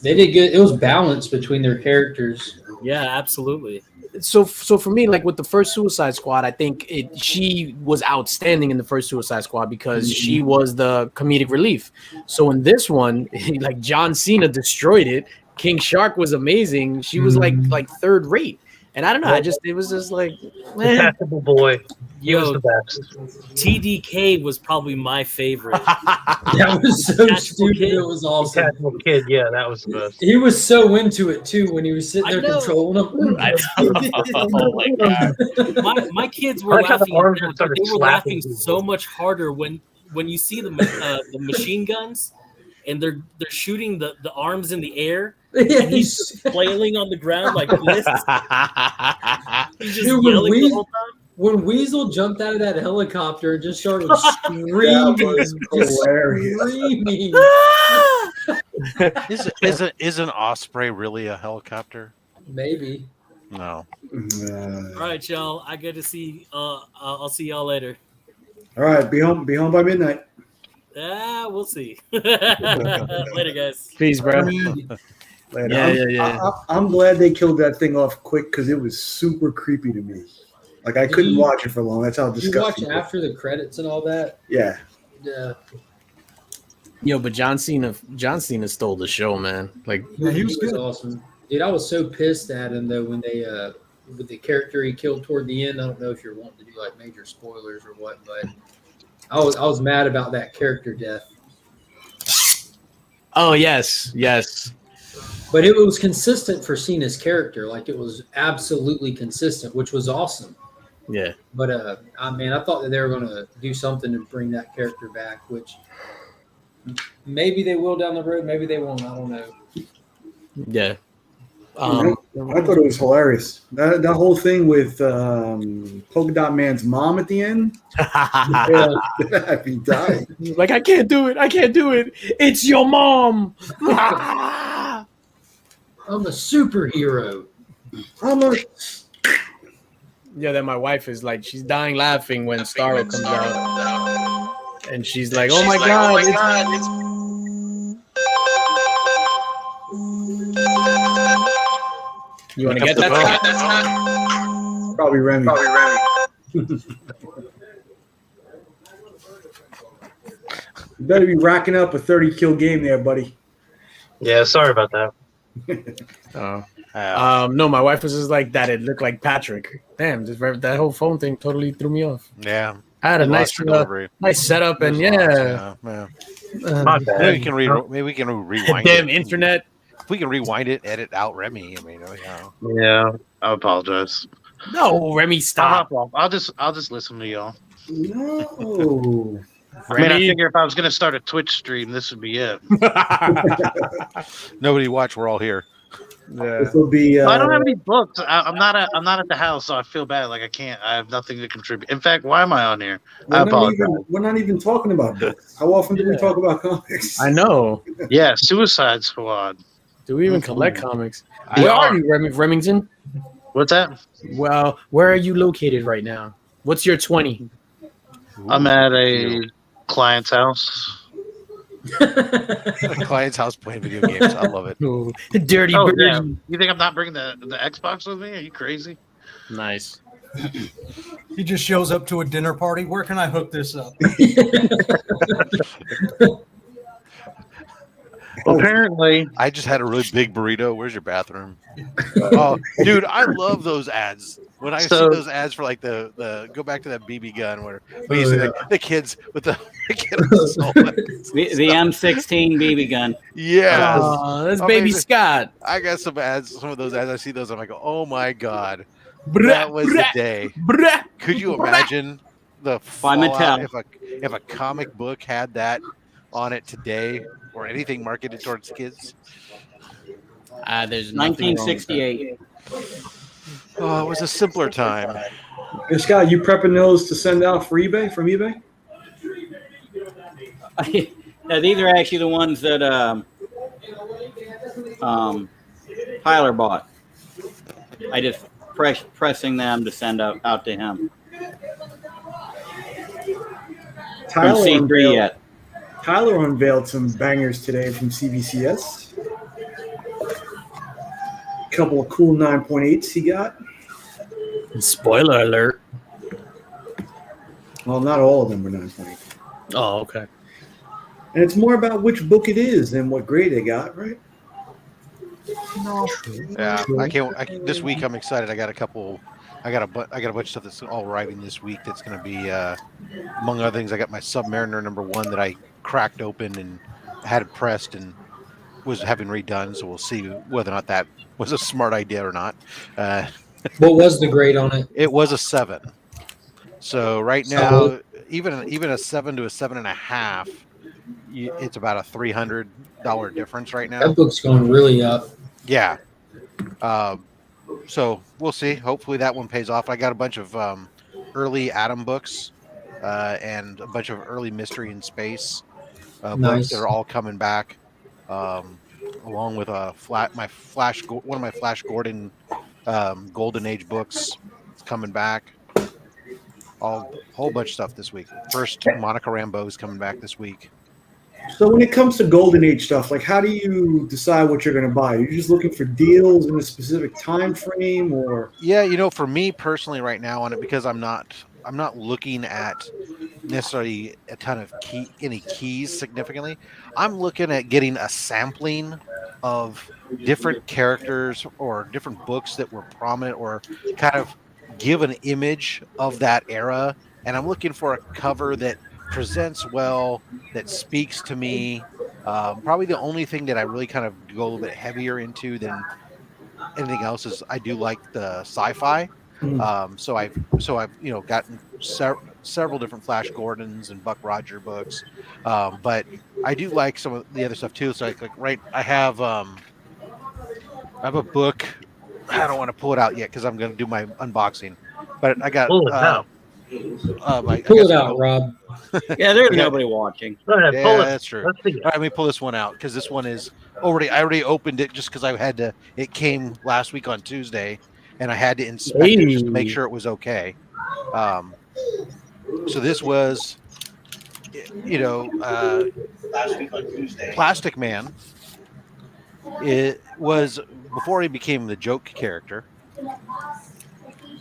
They did good. It was balanced between their characters. Yeah, absolutely. so for me, like with the first Suicide Squad, I think she was outstanding in the first Suicide Squad because she was the comedic relief. So in this one, like John Cena destroyed it. King Shark was amazing. She was like third rate. And I don't know, it was just like, eh. Detestable boy. He was Yo, the best. TDK was probably my favorite. That was so Catch stupid. Kid. It was awesome. Detestable kid. Yeah, that was the best. He was so into it too when he was sitting I there know. controlling them. Oh my God. My kids were I like how the laughing. arms at just that, but started they were slapping laughing people. so much harder when you see the machine guns and they're shooting the arms in the air and he's flailing on the ground like this. He's just Dude, when yelling we- the whole time. When Weasel jumped out of that helicopter and just started That screaming, was hilarious. screaming. Isn't Osprey really a helicopter? Maybe. No. All right, y'all. I get to see. I'll see y'all later. All right, be home by midnight. We'll see. Later, guys. Peace, bro. Later. Yeah. I'm glad they killed that thing off quick because it was super creepy to me. Like I couldn't watch it for long. That's how Did you watch disgusting. after the credits and all that? Yeah. Yeah. Yo, but John Cena stole the show, man. Like, Yeah, he was good. awesome. Dude, I was so pissed at him though when they with the character he killed toward the end. I don't know if you're wanting to do like major spoilers or what, but I was mad about that character death. oh yes. But it was consistent for Cena's character. Like it was absolutely consistent, which was awesome. Yeah. But I thought that they were going to do something to bring that character back, which maybe they will down the road, maybe they won't. I don't know. Yeah. I thought it was hilarious. That whole thing with Polka Dot Man's mom at the end. He died. Like, I can't do it. It's your mom. I'm a superhero. Yeah, then my wife is like, she's dying laughing when Starro comes out. And she's like, oh my God. You want to get that? Probably Remy. You better be racking up a 30-kill game there, buddy. Yeah, sorry about that. No, my wife was just like that. It looked like Patrick. Damn, that whole phone thing totally threw me off. Yeah. I had a nice setup, and Yeah. My bad. Maybe we can rewind damn it. internet. If we can rewind it, edit out Remy. I mean, Yeah, I apologize. No, Remy, I'll stop. hop off. I'll just listen to y'all. No. I mean, I Remy. figure if I was gonna start a Twitch stream, this would be it. nobody watch. We're all here. This will be. I don't have any books. I'm not at the house, so I feel bad. Like I have nothing to contribute. In fact, why am I on here? I apologize. We're not even talking about books. How often do we talk about comics? I know. Yeah, Suicide Squad. Do we even collect comics? We Where are. are you, Remington? What's that? Well, where are you located right now? What's your 20? I'm at a client's house. Client's house playing video games. I love it. Dirty Oh bird. yeah. You think I'm not bringing the Xbox with me? Are you crazy? Nice. He just shows up to a dinner party. Where can I hook this up? Apparently, I just had a really big burrito. Where's your bathroom? Oh, dude, I love those ads. When I see those ads for like the go back to that BB gun where you see the kids with the kid on the soul. The M16 BB gun. Yeah, That's Baby Scott. I got some ads, some of those ads. I see those. I'm like, oh my god, that was the day. Could you imagine the fallout if a comic book had that on it today or anything marketed towards kids? There's nothing wrong with that. 1968. Oh, it was a simpler time. Hey, Scott, you prepping those to send out for eBay from eBay? Yeah, these are actually the ones that Tyler bought. I just pressing them to send out to him. From C3 yet. Tyler unveiled some bangers today from CBCS. A couple of cool 9.8s he got. Spoiler alert. Well, not all of them were 9.8. Oh, okay. And it's more about which book it is than what grade they got, right? Yeah, I can't. This week I'm excited. I got a bunch of stuff that's all arriving this week. That's going to be, among other things, I got my Submariner #1 that I cracked open and had it pressed and was having redone. So we'll see whether or not that was a smart idea or not. What was the grade on it? It was a 7. So right now, even a 7 to a 7.5, it's about a $300 difference right now. That book's going really up. Yeah. So we'll see. Hopefully that one pays off. I got a bunch of early Atom books and a bunch of early Mystery in Space books that are all coming back, along with one of my Flash Gordon Golden Age books. It's coming back. Whole bunch of stuff this week. First Monica Rambeau is coming back this week. So when it comes to Golden Age stuff, like how do you decide what you're going to buy? Are you just looking for deals in a specific time frame, or? Yeah, for me personally, right now on it, because I'm not looking at necessarily a ton of any keys significantly. I'm looking at getting a sampling of different characters or different books that were prominent or kind of give an image of that era, and I'm looking for a cover that presents well, that speaks to me. Probably the only thing that I really kind of go a little bit heavier into than anything else is I do like the sci-fi. So I've gotten several different Flash Gordons and Buck Roger books, but I do like some of the other stuff too. So I have a book. I don't want to pull it out yet because I'm going to do my unboxing, but I got Pull it out. Pull it out, Rob. Yeah, there's nobody watching. Go ahead, Yeah, pull it. that's true. Let's see. All right, let me pull this one out because this one is I already opened it just because I had to. It came last week on Tuesday, and I had to inspect it just to make sure it was okay. So this was, last week on Tuesday. Plastic Man. It was before he became the joke character.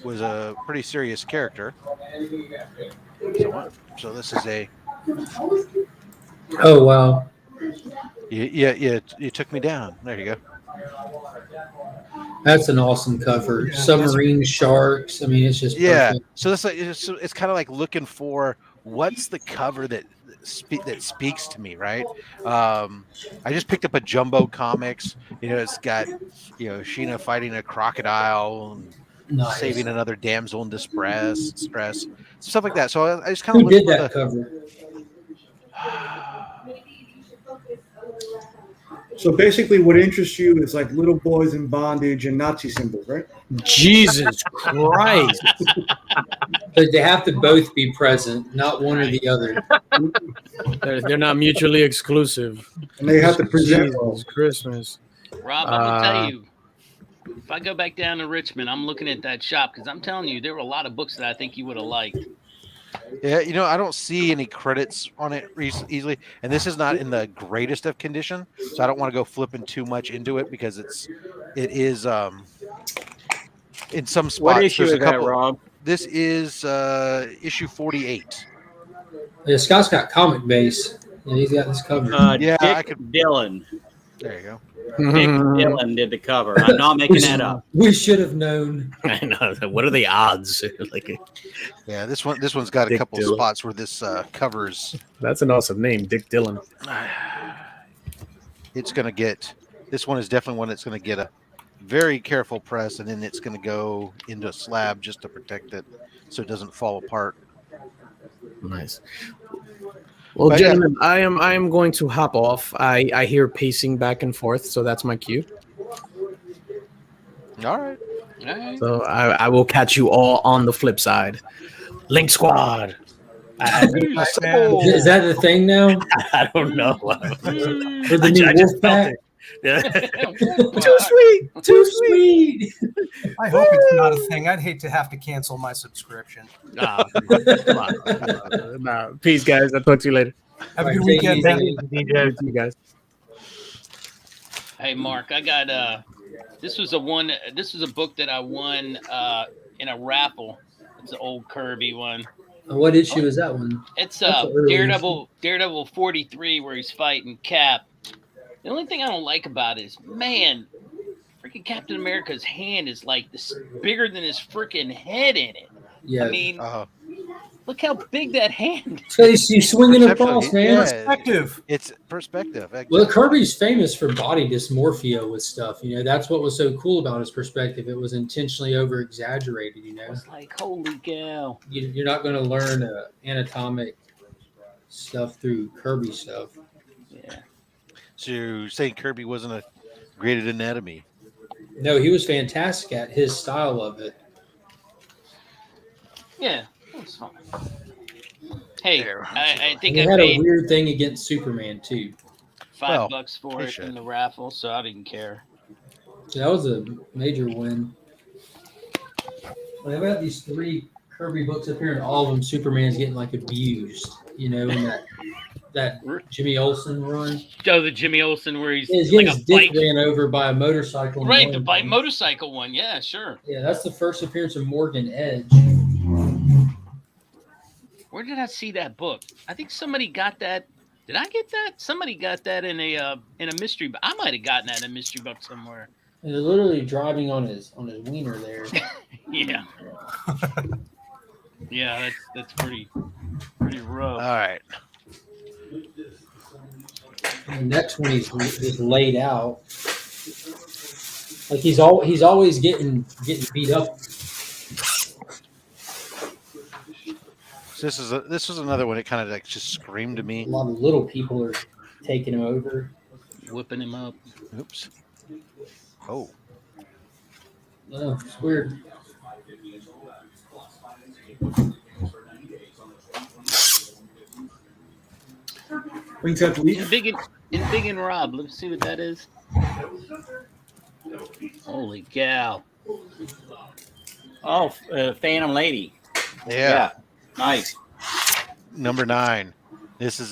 Was a pretty serious character. So this is a. Oh wow! You took me down. There you go. That's an awesome cover. Submarine sharks. I mean, it's just perfect. So it's kind of like looking for what's the cover that speaks to me, right? I just picked up a Jumbo Comics. It's got Sheena fighting a crocodile and saving another damsel in distress, stuff like that. So I just kind of Who did that cover? So basically, what interests you is like little boys in bondage and Nazi symbols, right? Jesus Christ! But they have to both be present, not one or the other. They're not mutually exclusive. And they have to present Jesus Christmas. Rob, I'm gonna tell you, if I go back down to Richmond, I'm looking at that shop because I'm telling you, there were a lot of books that I think you would have liked. Yeah, I don't see any credits on it easily, and this is not in the greatest of condition, so I don't want to go flipping too much into it because it is in some spots. What issue there's is a couple, that, Rob? This is issue 48. Yeah, Scott's got comic base, and he's got this cover. Yeah, Dick Dillon. There you go. Dick Dillon did the cover. I'm not making that up. We should have known. I know. What are the odds? Yeah, this one's got Dick a couple Dillon. spots where this covers. That's an awesome name, Dick Dillon. It's gonna get. This one is definitely one that's gonna get a very careful press, and then it's gonna go into a slab just to protect it so it doesn't fall apart. Nice. Well, But gentlemen, I am going to hop off. I hear pacing back and forth, so that's my cue. All right. All right. So I will catch you all on the flip side. Link Squad. Is that the thing now? I don't know. Or the new wolf pack? Too sweet. Too sweet. I hope it's not a thing. I'd hate to have to cancel my subscription. Nah, come on. Nah. Peace, guys. I'll talk to you later. Have a good Take weekend. it Thank easy. you. See you guys. Hey, Mark, I got this was a book that I won in a raffle. It's an old Kirby one. What issue is that one? It's That's an early Daredevil 43 where he's fighting Cap. The only thing I don't like about it is, man, freaking Captain America's hand is like this bigger than his freaking head in it. Yeah. I mean, look how big that hand is. So he's swinging across, man. Yeah, Perspective. It's perspective. Well, Kirby's famous for body dysmorphia with stuff. That's what was so cool about his perspective. It was intentionally over exaggerated. It's like, holy cow. You're not going to learn anatomic stuff through Kirby stuff. Yeah. So you're saying Kirby wasn't a great at anatomy? No, he was fantastic at his style of it. Yeah, that's fine. Hey, I think He I had a paid weird thing against Superman too. $5 for he it should. in the raffle, so I didn't care. So that was a major win. Well, I've got these 3 Kirby books up here, and all of them Superman's getting like abused. In that that Jimmy Olsen run. Oh, the Jimmy Olsen where he's He's like getting a his dick bike. ran over by a motorcycle. in Right, one the of bike them. motorcycle one. Yeah, sure. Yeah, that's the first appearance of Morgan Edge. Where did I see that book? I think somebody got that. Did I get that? Somebody got that in a mystery book. I might have gotten that in a mystery book somewhere. They're literally driving on his wiener there. Yeah. Yeah, that's pretty rough. All right. The next one he's just laid out. Like he's always getting beat up. So this was another one. It kind of like just screamed to me. A lot of little people are taking him over. Whipping him up. Oops. Oh. Oh, it's weird. Wings have to leave. In Big and Rob. Let's see what that is. Holy cow. Oh, Phantom Lady. Yeah. Nice. Number 9. This is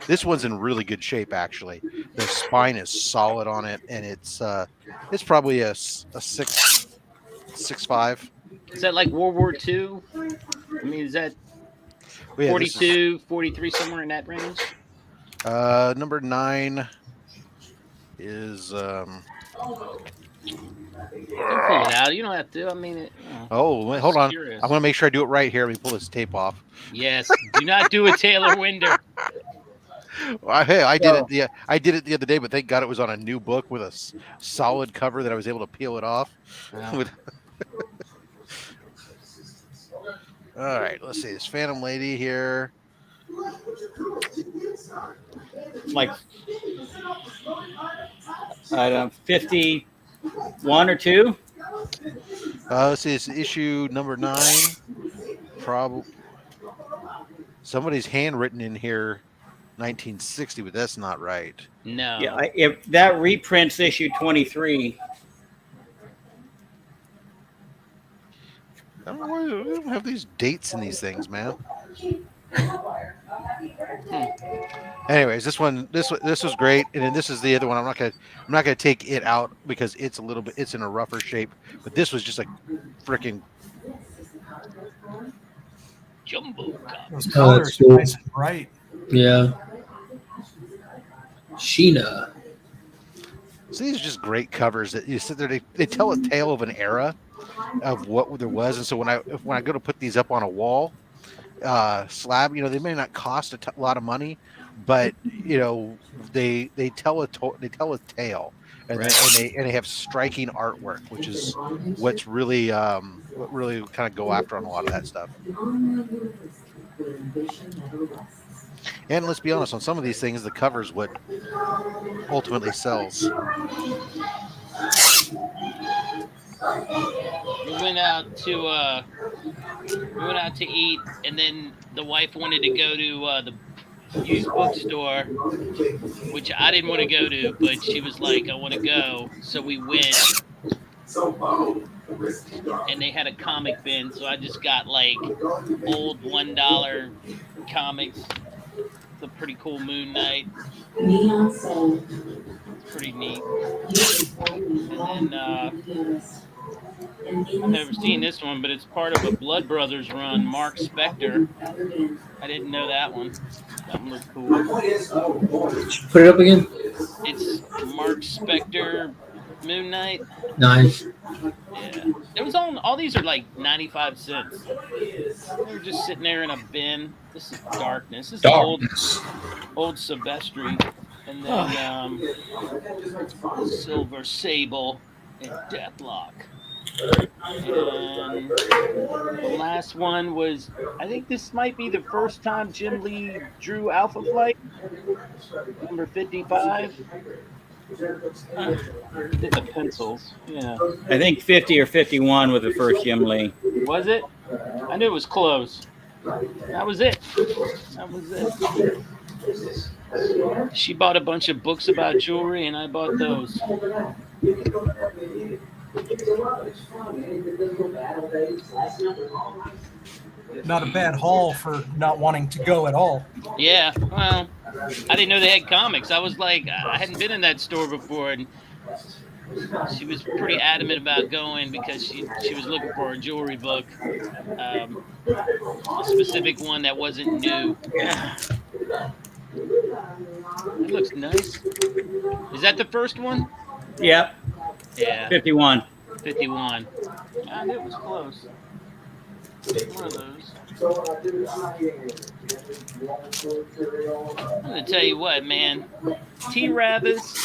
this one's in really good shape actually. The spine is solid on it, and it's probably a 6.5. Is that like World War II? I mean, is that 42, 43, somewhere in that range? Number 9 is Don't pull it out. You don't have to. I mean, wait, hold on. Curious. I'm gonna make sure I do it right here. Let me pull this tape off. Yes. Do not do a Taylor Winder. Hey, I did it. Yeah, I did it the other day, but thank God it was on a new book with a solid cover that I was able to peel it off. Wow. All right, let's see this Phantom Lady here. Like, I don't know, 51 or 2. Let's see, it's issue number 9. Probably somebody's handwritten in here, 1960, but that's not right. No. Yeah, if that reprints issue 23. I don't know why we don't have these dates in these things, man. Anyways, this was great, and then this is the other one. I'm not gonna take it out because it's in a rougher shape. But this was just a freaking Jumbo. Those Oh, colors that's cool. are nice and bright. Yeah. Sheena. So these are just great covers that you sit there. They tell a tale of an era of what there was, and so when I go to put these up on a wall slab, they may not cost a lot of money, but they tell a tale, and, Right. they have striking artwork, which is what's really kind of go after on a lot of that stuff. And let's be honest, on some of these things, the cover's what ultimately sells. We went out to eat, and then the wife wanted to go to the used bookstore, which I didn't want to go to, but she was like, "I want to go," so we went. And they had a comic bin, so I just got like old $1 comics. It's a pretty cool Moon Knight. Pretty neat. And then I've never seen this one, but it's part of a Blood Brothers run. Mark Spector. I didn't know that one. That one looked cool. Put it up again. It's Mark Spector Moon Knight. Nice. Yeah. It was all these are like 95 cents. They were just sitting there in a bin. This is Darkness. This is old Silvestri. And then Silver Sable and Deathlock. And the last one was, I think this might be the first time Jim Lee drew Alpha Flight, number 55. Did the pencils, yeah. I think 50 or 51 was the first Jim Lee. Was it? I knew it was close. That was it. That was it. She bought a bunch of books about jewelry, and I bought those. not a bad haul for not wanting to go at all. Yeah, well, I didn't know they had comics. I was like, I hadn't been in that store before, and she was pretty adamant about going because she was looking for a jewelry book, a specific one that wasn't new. It looks nice. Is that the first one? Yep. Yeah. 51. 51. And it was close. One of those. I'm gonna tell you what, man. T. Ravis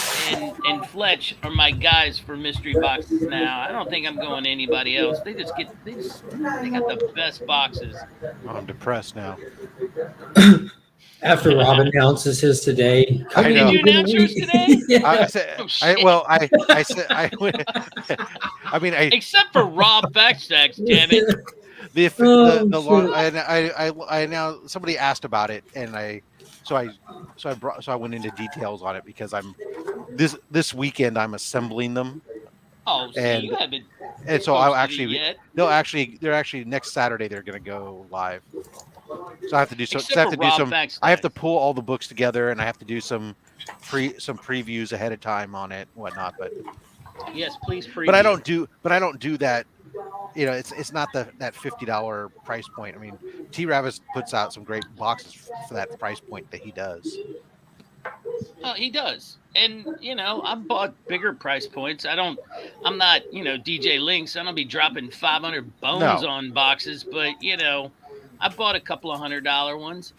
and Fletch are my guys for mystery boxes now. I don't think I'm going to anybody else. They got the best boxes. Oh, I'm depressed now. After Rob announces his today. I know. Did you announce yours today? I said, Oh, I said, I mean, Except for Rob Backstacks, damn it. I now somebody asked about it, and I went into details on it because I'm this weekend I'm assembling them. Oh, so and you haven't. and so I'll posted it actually yet? they're actually next Saturday they're going to go live. So I have to do Except I have for to do Rob some. Backstacks. I have to pull all the books together, and I have to do some previews ahead of time on it, and whatnot. But Yes, please preview. but I don't do that. You know, it's not that $50 price point. I mean, T. Ravis puts out some great boxes for that price point that he does. Oh, he does. And, you know, I've bought bigger price points. I'm not, you know, DJ Lynx. I don't be dropping 500 bones on boxes, but, you know, I bought a couple of $100 ones.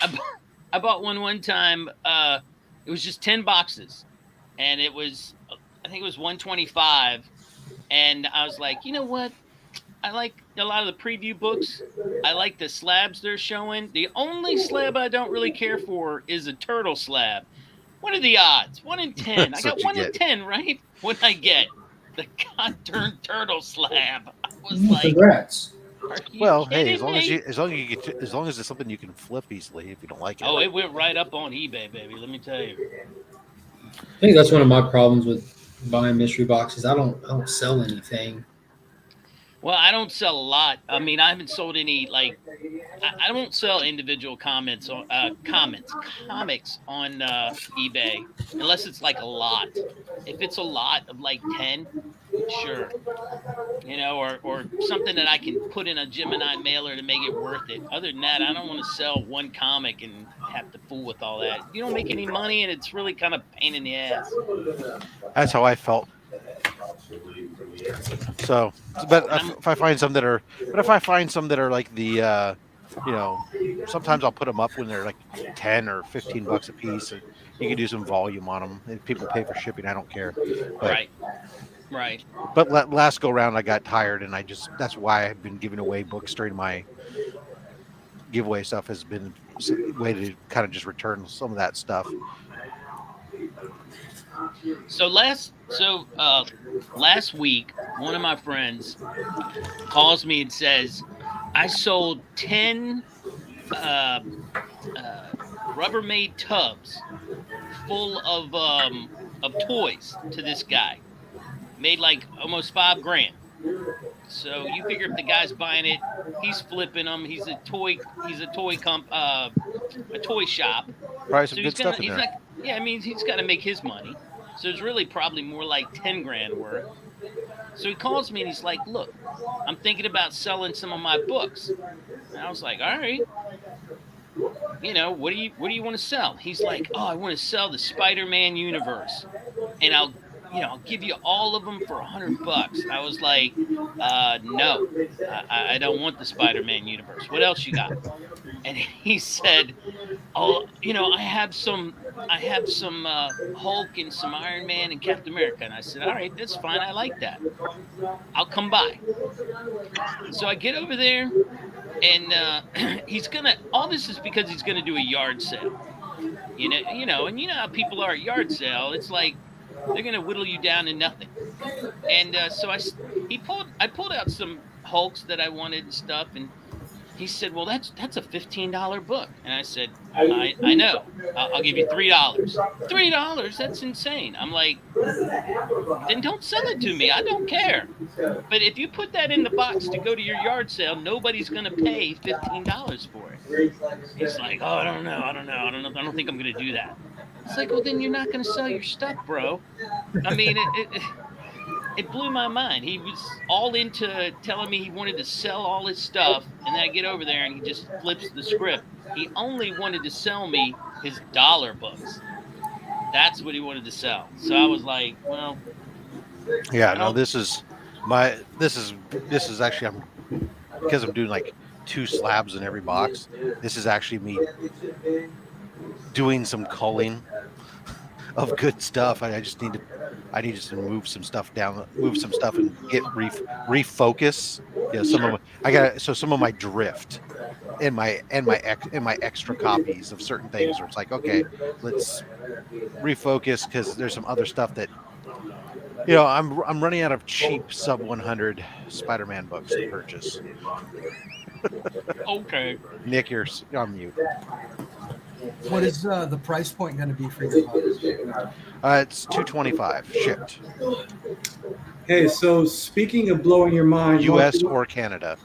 I bought one time. It was just 10 boxes, and I think it was $125. And I was like, you know what? I like a lot of the preview books. I like the slabs they're showing. The only slab I don't really care for is a turtle slab. What are the odds? 1 in 10. I That's got what you 1 in get. 10, right? What did I get? The goddamn turtle slab. I was like, Congrats. are you Well, hey, kidding as long me? as it's something you can flip easily if you don't like it. Oh, it went right up on eBay, baby. Let me tell you. I think that's one of my problems with buying mystery boxes. I don't sell anything. Well, I don't sell a lot. I mean, I haven't sold any, like, I won't sell individual comics on eBay unless it's like a lot. If it's a lot of like 10, sure. You know, or something that I can put in a Gemini mailer to make it worth it. Other than that, I don't want to sell one comic and have to fool with all that. You don't make any money, and it's really kind of a pain in the ass. That's how I felt. So, but if I find some that are like the, you know, sometimes I'll put them up when they're like $10 or $15 a piece, and you can do some volume on them. If people pay for shipping, I don't care. But, Right. But last go round, I got tired, and that's why I've been giving away books during my giveaway stuff. Has been a way to kind of just return some of that stuff. So last week, one of my friends calls me and says, I sold 10 Rubbermaid tubs full of toys to this guy. Made like almost $5,000. So you figure if the guy's buying it, he's flipping them. He's a toy shop. Probably some So good stuff in there. Yeah, I mean, he's got to make his money. So it's really probably more like $10,000 worth. So he calls me and he's like, look, I'm thinking about selling some of my books. And I was like, all right. You know, what do you want to sell? He's like, oh, I want to sell the Spider-Man universe. And I'll give you all of them for $100. I was like, no, I don't want the Spider-Man universe. What else you got? And he said, oh, you know, I have some Hulk and some Iron Man and Captain America. And I said, all right, that's fine. I like that. I'll come by. So I get over there, and all this is because he's gonna do a yard sale. You know, and you know how people are at yard sale. It's like they're gonna whittle you down to nothing. And so I pulled out some Hulks that I wanted and stuff, and He said, "Well, that's a $15 book," and I said, "I know. I'll give you $3. $3? That's insane." I'm like, "Then don't sell it to me. I don't care. But if you put that in the box to go to your yard sale, nobody's gonna pay $15 for it." He's like, "Oh, I don't know. I don't think I'm gonna do that." It's like, well, then you're not gonna sell your stuff, bro. I mean, it blew my mind. He was all into telling me he wanted to sell all his stuff, and then I get over there and he just flips the script. He only wanted to sell me his dollar books. That's what he wanted to sell. So I was like, well, Yeah, no, this is actually because I'm doing like 2 slabs in every box. This is actually me doing some culling of good stuff. I just need to move some stuff down, move some stuff, and get refocus. Yeah, some of my drift in my extra copies of certain things. Where it's like, okay, let's refocus because there's some other stuff that I'm running out of cheap sub 100 Spider-Man books to purchase. Okay. Nick, you're on mute. What is the price point going to be for your book? It's $225 shipped. Hey, so speaking of blowing your mind, U.S. or Canada.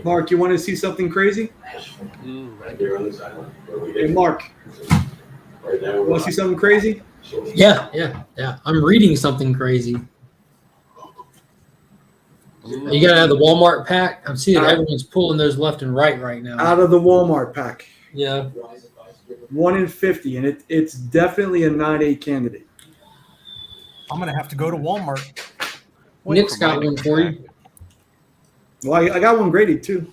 Mark, you want to see something crazy? Hey, Mark, you want to see something crazy? Yeah. I'm reading something crazy. You gotta have the Walmart pack. I'm seeing everyone's pulling those left and right now. Out of the Walmart pack. Yeah. 1 in 50, and it's definitely a 9A candidate. I'm going to have to go to Walmart. Nick's got one for you. Well, I got one graded too.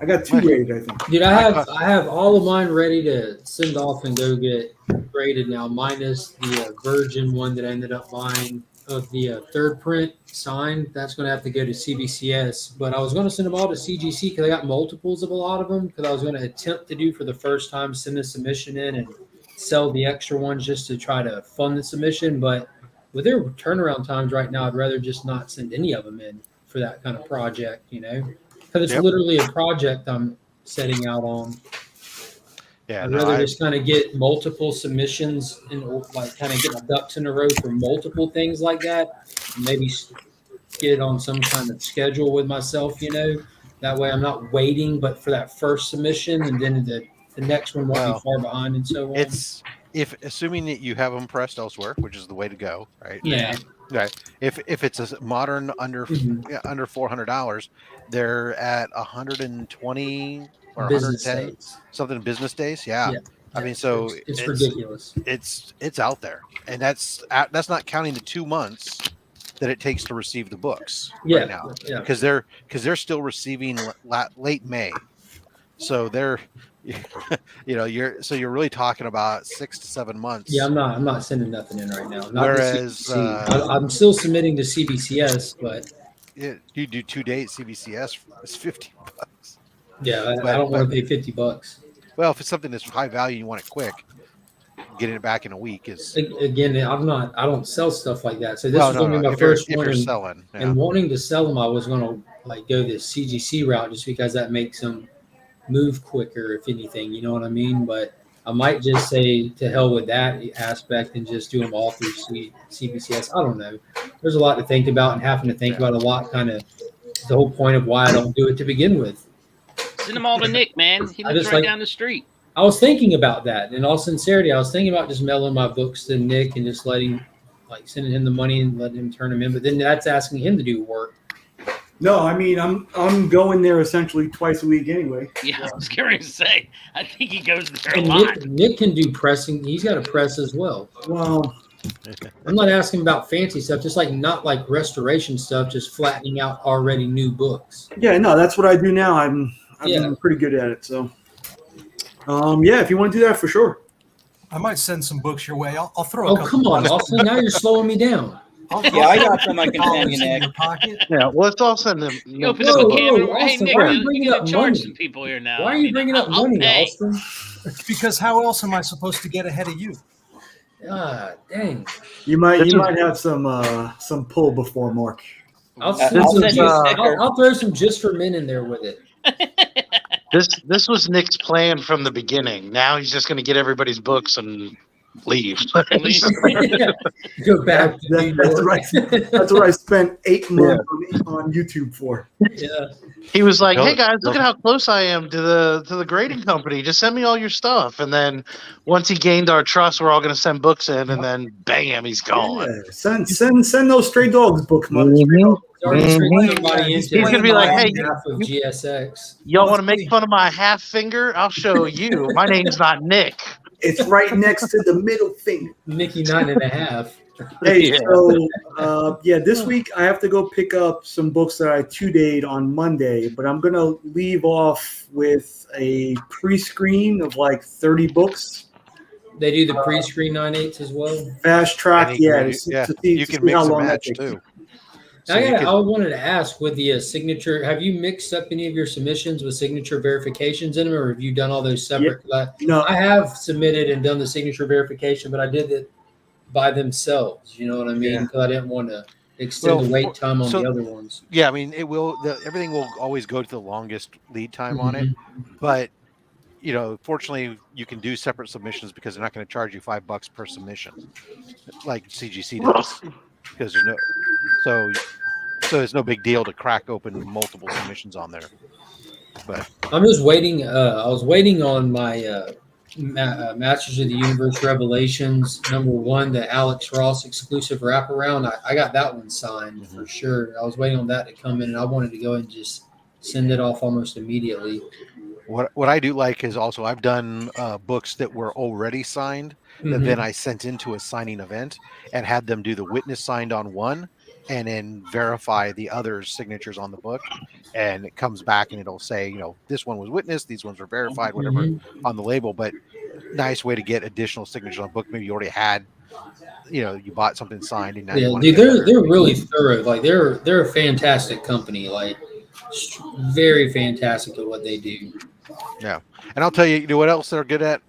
I got 2 graded, I think. Dude, I have all of mine ready to send off and go get graded now, minus the Virgin one that I ended up buying of the third print signed. That's going to have to go to CBCS, but I was going to send them all to CGC because I got multiples of a lot of them because I was going to attempt to do for the first time, send a submission in and sell the extra ones just to try to fund the submission. But with their turnaround times right now, I'd rather just not send any of them in for that kind of project, because it's literally a project I'm setting out on. Yeah, I'd rather just kind of get multiple submissions and like kind of get my ducks in a row for multiple things like that. Maybe get it on some kind of schedule with myself, That way I'm not waiting, but for that first submission and then the next one won't be far behind and so on. It's assuming that you have them pressed elsewhere, which is the way to go, right? Yeah. Right. If it's a modern under $400, they're at 120 or Business 110 days. Something business days. Yeah. I mean, so it's ridiculous. It's out there, and that's not counting the 2 months that it takes to receive the books right now. Yeah. Because they're still receiving late May, so they're you're really talking about 6 to 7 months. Yeah, I'm not sending nothing in right now. Not Whereas I'm still submitting to CBCS, but you do 2 days CBCS, it's $50. Yeah, I don't want to pay $50. Well, if it's something that's high value, you want it quick. Getting it back in a week is again. I don't sell stuff like that. So this was going to be my first one. Selling, and wanting to sell them, I was going to go the CGC route just because that makes them move quicker, if anything. You know what I mean? But I might just say to hell with that aspect and just do them all through CBCS. I don't know. There's a lot to think about and having to think about a lot. Kind of the whole point of why I don't do it to begin with. Send them all to Nick, man. He lives right down the street. I was thinking about that. In all sincerity, I was thinking about just mailing my books to Nick and just sending him the money and letting him turn them in. But then that's asking him to do work. No, I mean, I'm going there essentially twice a week anyway. Yeah, I was going to say, I think he goes there and a lot. Nick can do pressing. He's got a press as well. Well, I'm not asking about fancy stuff, just not like restoration stuff, just flattening out already new books. Yeah, no, that's what I do now. I'm pretty good at it. So, if you want to do that, for sure. I might send some books your way. I'll throw a couple. Come on, Austin. Now you're slowing me down. I got some I can send you, Nick. Yeah, well, let's all send them. Open up a camera. Hey, Austin, Nick, why are you you bringing got up to charge money? some people here now. Why are you bringing up money, pay. Austin? Because how else am I supposed to get ahead of you? Ah, dang. You might have some pull before Mark. I'll This send some is, you a just, sticker. I'll throw some just for men in there with it. this was Nick's plan from the beginning. Now he's just going to get everybody's books and leave. Yeah. Go back to New That's York. right. That's what I spent 8 months on YouTube for. Yeah. He was like, Tell "Hey it- guys, look tell- at how close I am to the grading company. Just send me all your stuff." And then once he gained our trust, we're all going to send books in, and then bam, he's gone. Yeah, send those stray dogs book money. Mhm. He's already Mhm. tricked somebody He's into gonna be like, "Hey, half of GSX. Y'all want to make fun of my half finger? I'll show you. My name's not Nick." It's right next to the middle finger. Mickey 9.5. Hey, Yeah. so this week I have to go pick up some books that I 2-dayed on Monday, but I'm gonna leave off with a pre-screen of like 30 books. They do the pre-screen 9/8 as well. Fast track, Any yeah. grade- To see, yeah. to see, You to can see how mix and long that match takes. too. So I you can- wanted to ask with the signature. Have you mixed up any of your submissions with signature verifications in them, or have you done all those separate? 'Cause No, I have submitted and done the signature verification, but I did it by themselves. You know what I mean? Yeah. Because I didn't want to extend Well, the wait time on so- the other ones. Yeah, I mean, it will. Everything will always go to the longest lead time on it, but fortunately, you can do separate submissions because they're not going to charge you $5 per submission, like CGC does, because there's no. So it's no big deal to crack open multiple submissions on there. But I'm just waiting. I was waiting on my Masters of the Universe Revelations #1, the Alex Ross exclusive wraparound. I got that one signed for sure. I was waiting on that to come in, and I wanted to go and just send it off almost immediately. what I do like is also I've done books that were already signed that then I sent into a signing event and had them do the witness signed on one and then verify the other's signatures on the book, and it comes back and it'll say, this one was witnessed, these ones were verified, whatever on the label. But nice way to get additional signatures on a book. Maybe you already had, you bought something signed and now you Yeah, want dude, to they're really thorough. Like they're a fantastic company. Like very fantastic at what they do. Yeah, and I'll tell you, what else they're good at?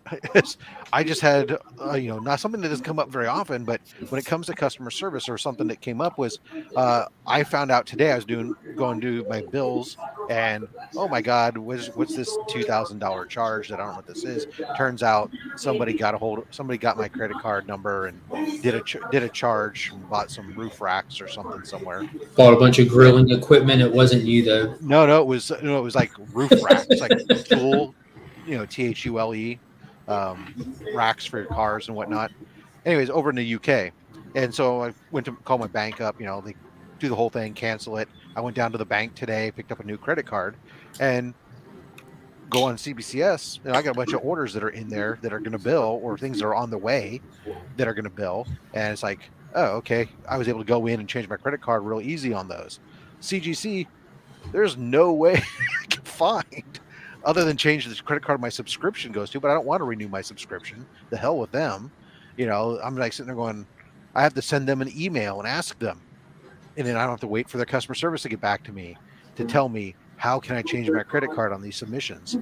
I just had, not something that doesn't come up very often, but when it comes to customer service or something that came up was, I found out today I was going to do my bills, and oh my God, what's this $2,000 charge that I don't know what this is? Turns out somebody got my credit card number and did a charge and bought some roof racks or something somewhere. Bought a bunch of grilling equipment. It wasn't you though. No, it was like roof racks, like tool, THULE, racks for your cars and whatnot. Anyways, over in the UK, and so I went to call my bank up. They do the whole thing, cancel it. I went down to the bank today, picked up a new credit card, and go on CBCS. I got a bunch of orders that are in there that are going to bill, or things that are on the way that are going to bill, and it's like, oh, okay. I was able to go in and change my credit card real easy on those. CGC, there's no way I can find other than change the credit card my subscription goes to, but I don't want to renew my subscription. The hell with them. I'm like sitting there going, I have to send them an email and ask them. And then I don't have to wait for their customer service to get back to me to tell me, how can I change my credit card on these submissions?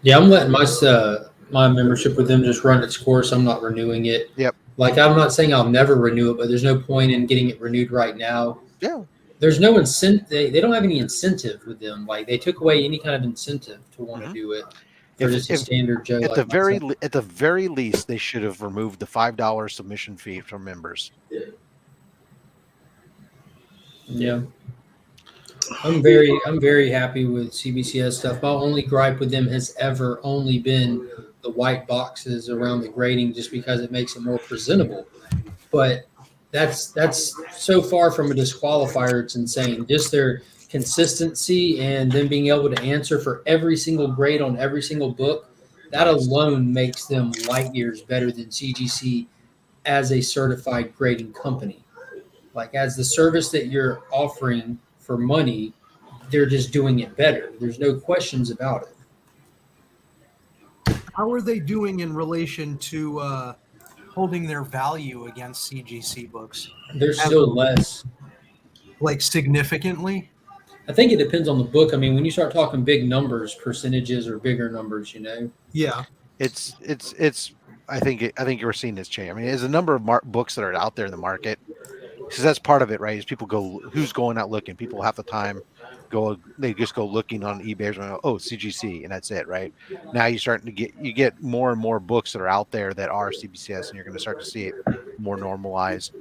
Yeah, I'm letting my membership with them just run its course. I'm not renewing it. Yep. Like I'm not saying I'll never renew it, but there's no point in getting it renewed right now. Yeah. There's no incentive. They don't have any incentive with them. Like they took away any kind of incentive to want to do it. For just a standard Joe. At the very least, they should have removed the $5 submission fee from members. Yeah. I'm very happy with CBCS stuff. My only gripe with them has ever only been the white boxes around the grading, just because it makes it more presentable. But that's so far from a disqualifier. It's insane. Just their consistency and them being able to answer for every single grade on every single book, that alone makes them light years better than CGC as a certified grading company. Like as the service that you're offering for money, they're just doing it better. There's no questions about it. How are they doing in relation to holding their value against CGC books? They're still less. Like significantly? I think it depends on the book. I mean, when you start talking big numbers, percentages or bigger numbers, Yeah. It's. I think you're seeing this change. I mean, there's a number of books that are out there in the market. because that's part of it, right? Is people go, who's going out looking? People half the time they just go looking on eBay and go, oh, CGC, and that's it, right? Now you're starting to get more and more books that are out there that are CBCS, and you're going to start to see it more normalized.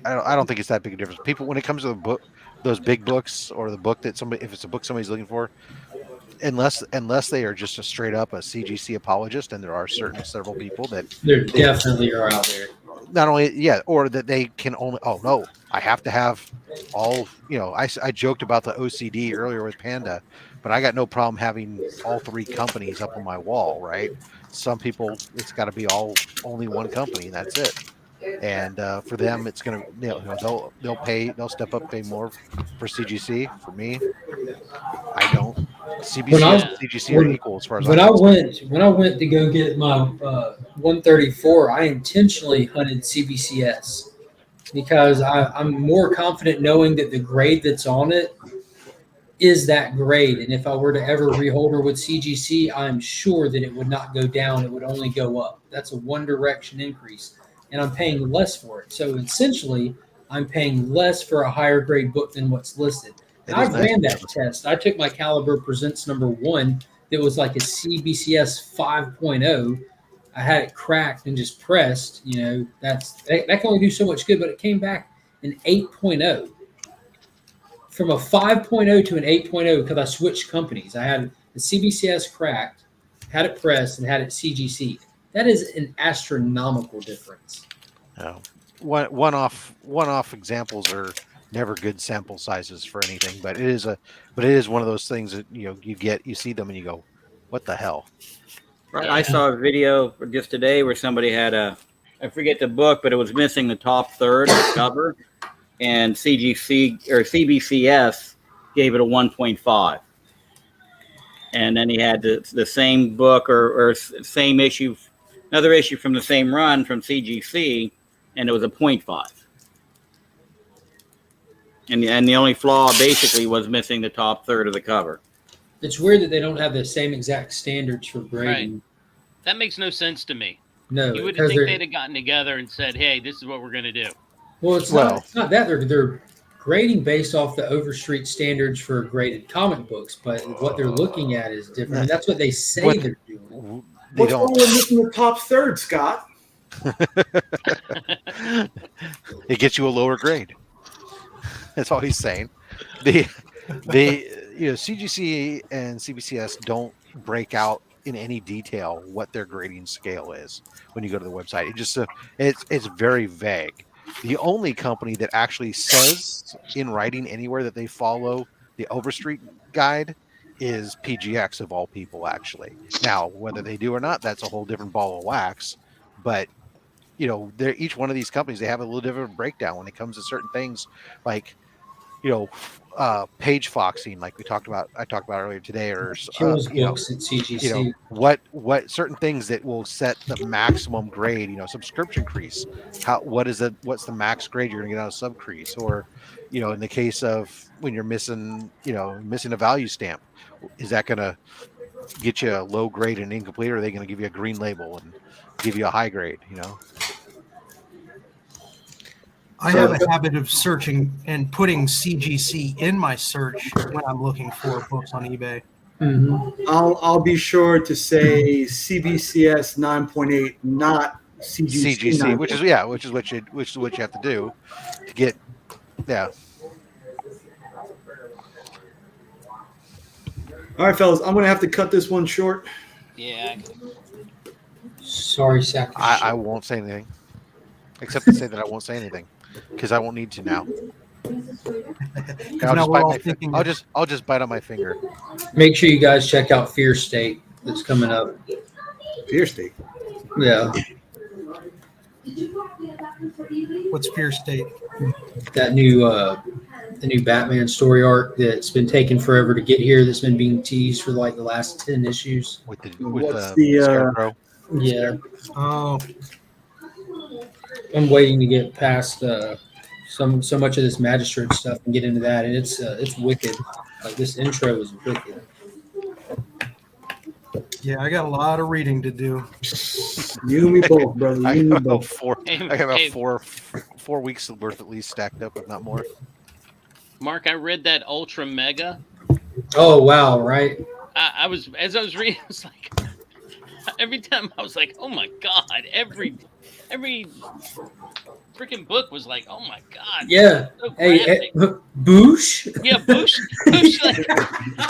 I don't think it's that big a difference. People, when it comes to the book, those big books, or the book that if it's a book somebody's looking for, unless they are just a straight up a CGC apologist, and there are several people that There definitely are out there. Not only, or that they can only, oh no, I have to have all, I joked about the OCD earlier with Panda, but I got no problem having all 3 companies up on my wall, right? Some people, it's got to be only one company, and that's it. And for them, it's gonna, they'll step up, pay more for CGC. For me, I don't. CBC and CGC are equal as far as when I went to go get my 134, I intentionally hunted CBCS because I'm more confident knowing that the grade that's on it is that grade, and if I were to ever reholder with CGC, I'm sure that it would not go down; it would only go up. That's a one direction increase. And I'm paying less for it. So essentially, I'm paying less for a higher grade book than what's listed. And I ran that test. I took my Caliber Presents #1 that was like a CBCS 5.0. I had it cracked and just pressed. That can only do so much good, but it came back an 8.0. From a 5.0 to an 8.0 because I switched companies. I had the CBCS cracked, had it pressed, and had it CGC. That is an astronomical difference. No. One-off examples are never good sample sizes for anything, but it is one of those things that you see them and you go, what the hell? Right. I saw a video just today where somebody had I forget the book, but it was missing the top third of the cover, and CGC or CBCS gave it a 1.5. And then he had the same book or same issue, another issue from the same run from CGC, and it was a 0.5. And the only flaw basically was missing the top third of the cover. It's weird that they don't have the same exact standards for grading. Right. That makes no sense to me. No, you would think they'd have gotten together and said, "Hey, this is what we're going to do." Well, it's not that they're grading based off the Overstreet standards for graded comic books, but what they're looking at is different. And that's what they say they're doing. What's wrong with missing the top third, Scott? It gets you a lower grade. That's all he's saying. The CGC and CBCS don't break out in any detail what their grading scale is when you go to the website. It just it's very vague. The only company that actually says in writing anywhere that they follow the Overstreet guide is PGX, of all people, actually. Now, whether they do or not, that's a whole different ball of wax. But they're each one of these companies, they have a little different breakdown when it comes to certain things, like page foxing, like I talked about earlier today, or books at CGC. What certain things that will set the maximum grade, subscription crease. What's the max grade you're going to get out of sub crease, or in the case of when you're missing a value stamp, is that going to get you a low grade and incomplete, or are they going to give you a green label and give you a high grade? I have a habit of searching and putting CGC in my search when I'm looking for books on eBay. Mm-hmm. I'll be sure to say CBCS 9.8, not CGC, which is what you have to do to get. Yeah. All right, fellas, I'm gonna have to cut this one short. Yeah. Sorry, Sack. I won't say anything, except to say that I won't say anything because I won't need to now. I'll just bite on my finger. Make sure you guys check out Fear State that's coming up. Fear State. Yeah. What's Fear State? That the new Batman story arc that's been taking forever to get here. That's been being teased for like the last 10 issues. With the Scarecrow. Yeah. Oh. I'm waiting to get past so much of this magistrate stuff and get into that, and it's wicked. Like this intro is wicked. Yeah, I got a lot of reading to do. You and me both, brother. I got about four 4 weeks worth at least stacked up, if not more. Mark, I read that Ultra Mega. Oh wow! Right. I was as I was reading, I was like, every time I was like, oh my god! Every freaking book was like, oh my god! Yeah. So Hey, graphic. Boosh. Yeah, Bush like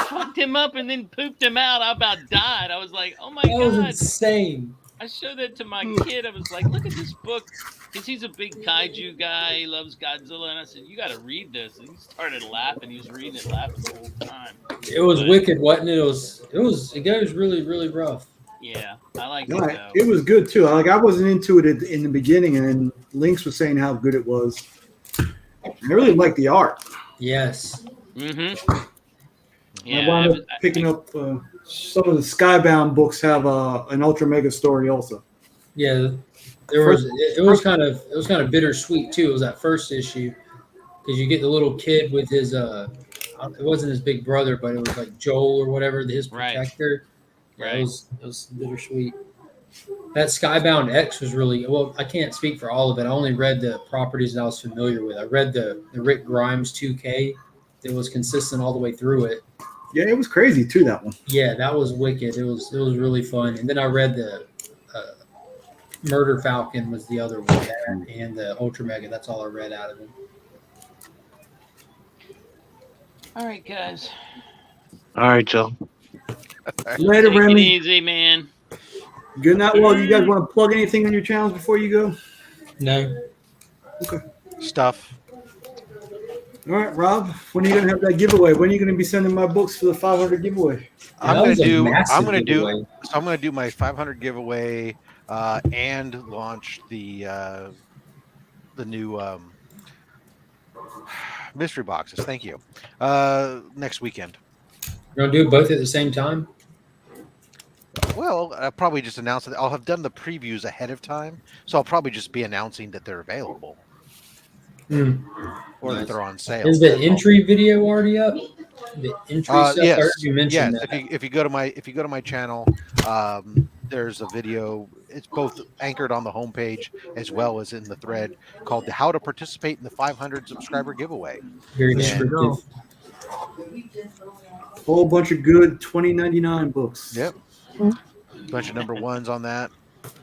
fucked him up and then pooped him out. I about died. I was like, oh my That was god! insane. I showed that to my kid. I was like, look at this book. Because he's a big kaiju guy. He loves Godzilla. And I said, you got to read this. And he started laughing. He was reading it, laughing the whole time. It was But, wicked, wasn't it? It goes really, really rough. yeah, I like No, it, though. it was good too. Like I wasn't into it in the beginning, and then Lynx was saying how good it was. I really liked the art. Yes. Mm-hmm. I Yeah, wound up picking up some of the Skybound books have an Ultra Mega story also. Yeah. There was it was kind of bittersweet too. It was that first issue because you get the little kid with his it wasn't his big brother, but it was like Joel or whatever, his Right. protector. Yeah, Right. it was bittersweet. That Skybound X was really well. I can't speak for all of it. I only read the properties that I was familiar with. I read the Rick Grimes 2K that was consistent all the way through it. Yeah, it was crazy too, that one. Yeah, that was wicked. It was really fun. And then I read the Murder Falcon was the other one, and the Ultra Mega. That's all I read out of it. All right, guys. All right, Joe. Later, Take it Remy. easy, man. Good night. Well, you guys want to plug anything on your channels before you go? No. Stuff. All right, Rob. When are you gonna have that giveaway? When are you gonna be sending my books for the 500 giveaway? I'm that gonna was a do. massive I'm gonna giveaway. do. So I'm gonna do my 500 giveaway and launch the new mystery boxes. Thank you. Next weekend. You're gonna do both at the same time? Well, I'll probably just announce it. I'll have done the previews ahead of time, so I'll probably just be announcing that they're available or that Nice. they're on sale. Is the entry video already up? The entry stuff. I heard Yes, you mentioned yes. that. If you go to my channel, there's a video. It's both anchored on the homepage as well as in the thread called "How to Participate in the 500 Subscriber Giveaway." Very Yeah. descriptive. Whole bunch of good 2099 books. Yep. Bunch of number ones on that.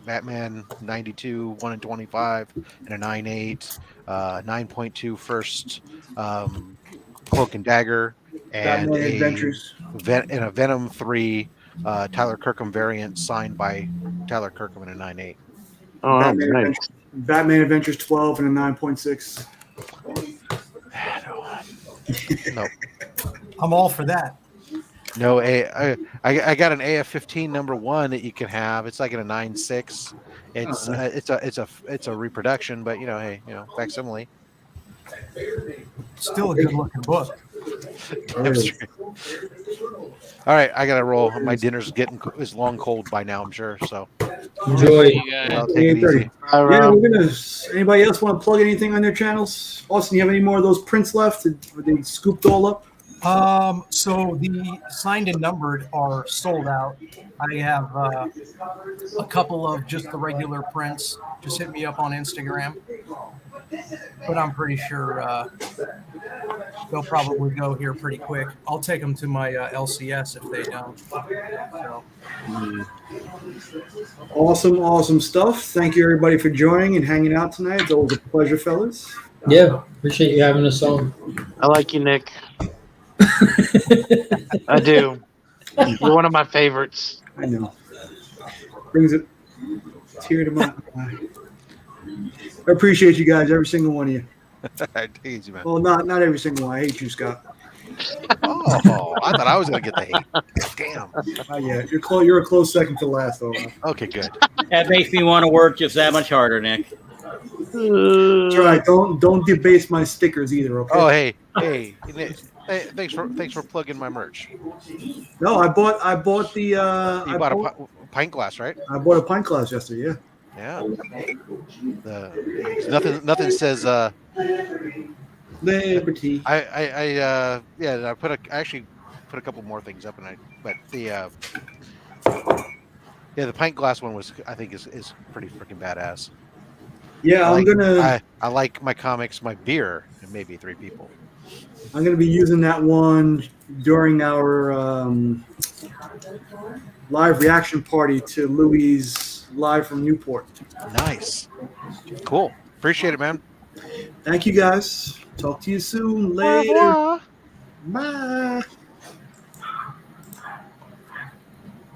Batman 92, 1 in 25, and a 9.8, 9.2 first Cloak and Dagger, and Batman Adventures. and a Venom 3 Tyler Kirkham variant signed by Tyler Kirkham in a 9.8. Oh, Batman, nice. Adventures, Batman Adventures 12 and a 9.6. No, I'm all for that. no. I got an AF-15 number 1 that you can have. It's like in a 9.6. It's a reproduction, but hey, facsimile. Still a good looking book. That's true. All right, I gotta roll. My dinner's is long cold by now, I'm sure. So Enjoy. You guys. I'll take it 8:30. easy. All Yeah, right. we're gonna. Anybody else want to plug anything on their channels? Austin, you have any more of those prints left? Are they scooped all up? So the signed and numbered are sold out. I have a couple of just the regular prints. Just hit me up on Instagram. But I'm pretty sure they'll probably go here pretty quick. I'll take them to my LCS if they don't. So, Awesome stuff. Thank you everybody for joining and hanging out tonight. It's always a pleasure, fellas. Yeah, appreciate you having us on. I like you, Nick. I do. You're one of my favorites. I know. Brings a tear to my eye. I appreciate you guys, every single one of you. Take it easy, man. Well, not every single one. I hate you, Scott. Oh, I thought I was gonna get the hate. Damn. Yeah, you're a close second to last, though. Rob. Okay, good. That makes me want to work just that much harder, Nick. That's right. Don't debase my stickers either. Okay. Oh, hey, thanks for plugging my merch. No, I bought the. You I bought bought, a pint glass, right? I bought a pint glass yesterday. Yeah. Yeah. Nothing says. Liberty. I actually put a couple more things up, but the the pint glass one I think is pretty freaking badass. Yeah, I like my comics, my beer, and maybe 3 people. I'm gonna be using that one during our live reaction party to Louis live from Newport. Nice. Cool. Appreciate it, man. Thank you guys. Talk to you soon. Au Later. revoir. Bye.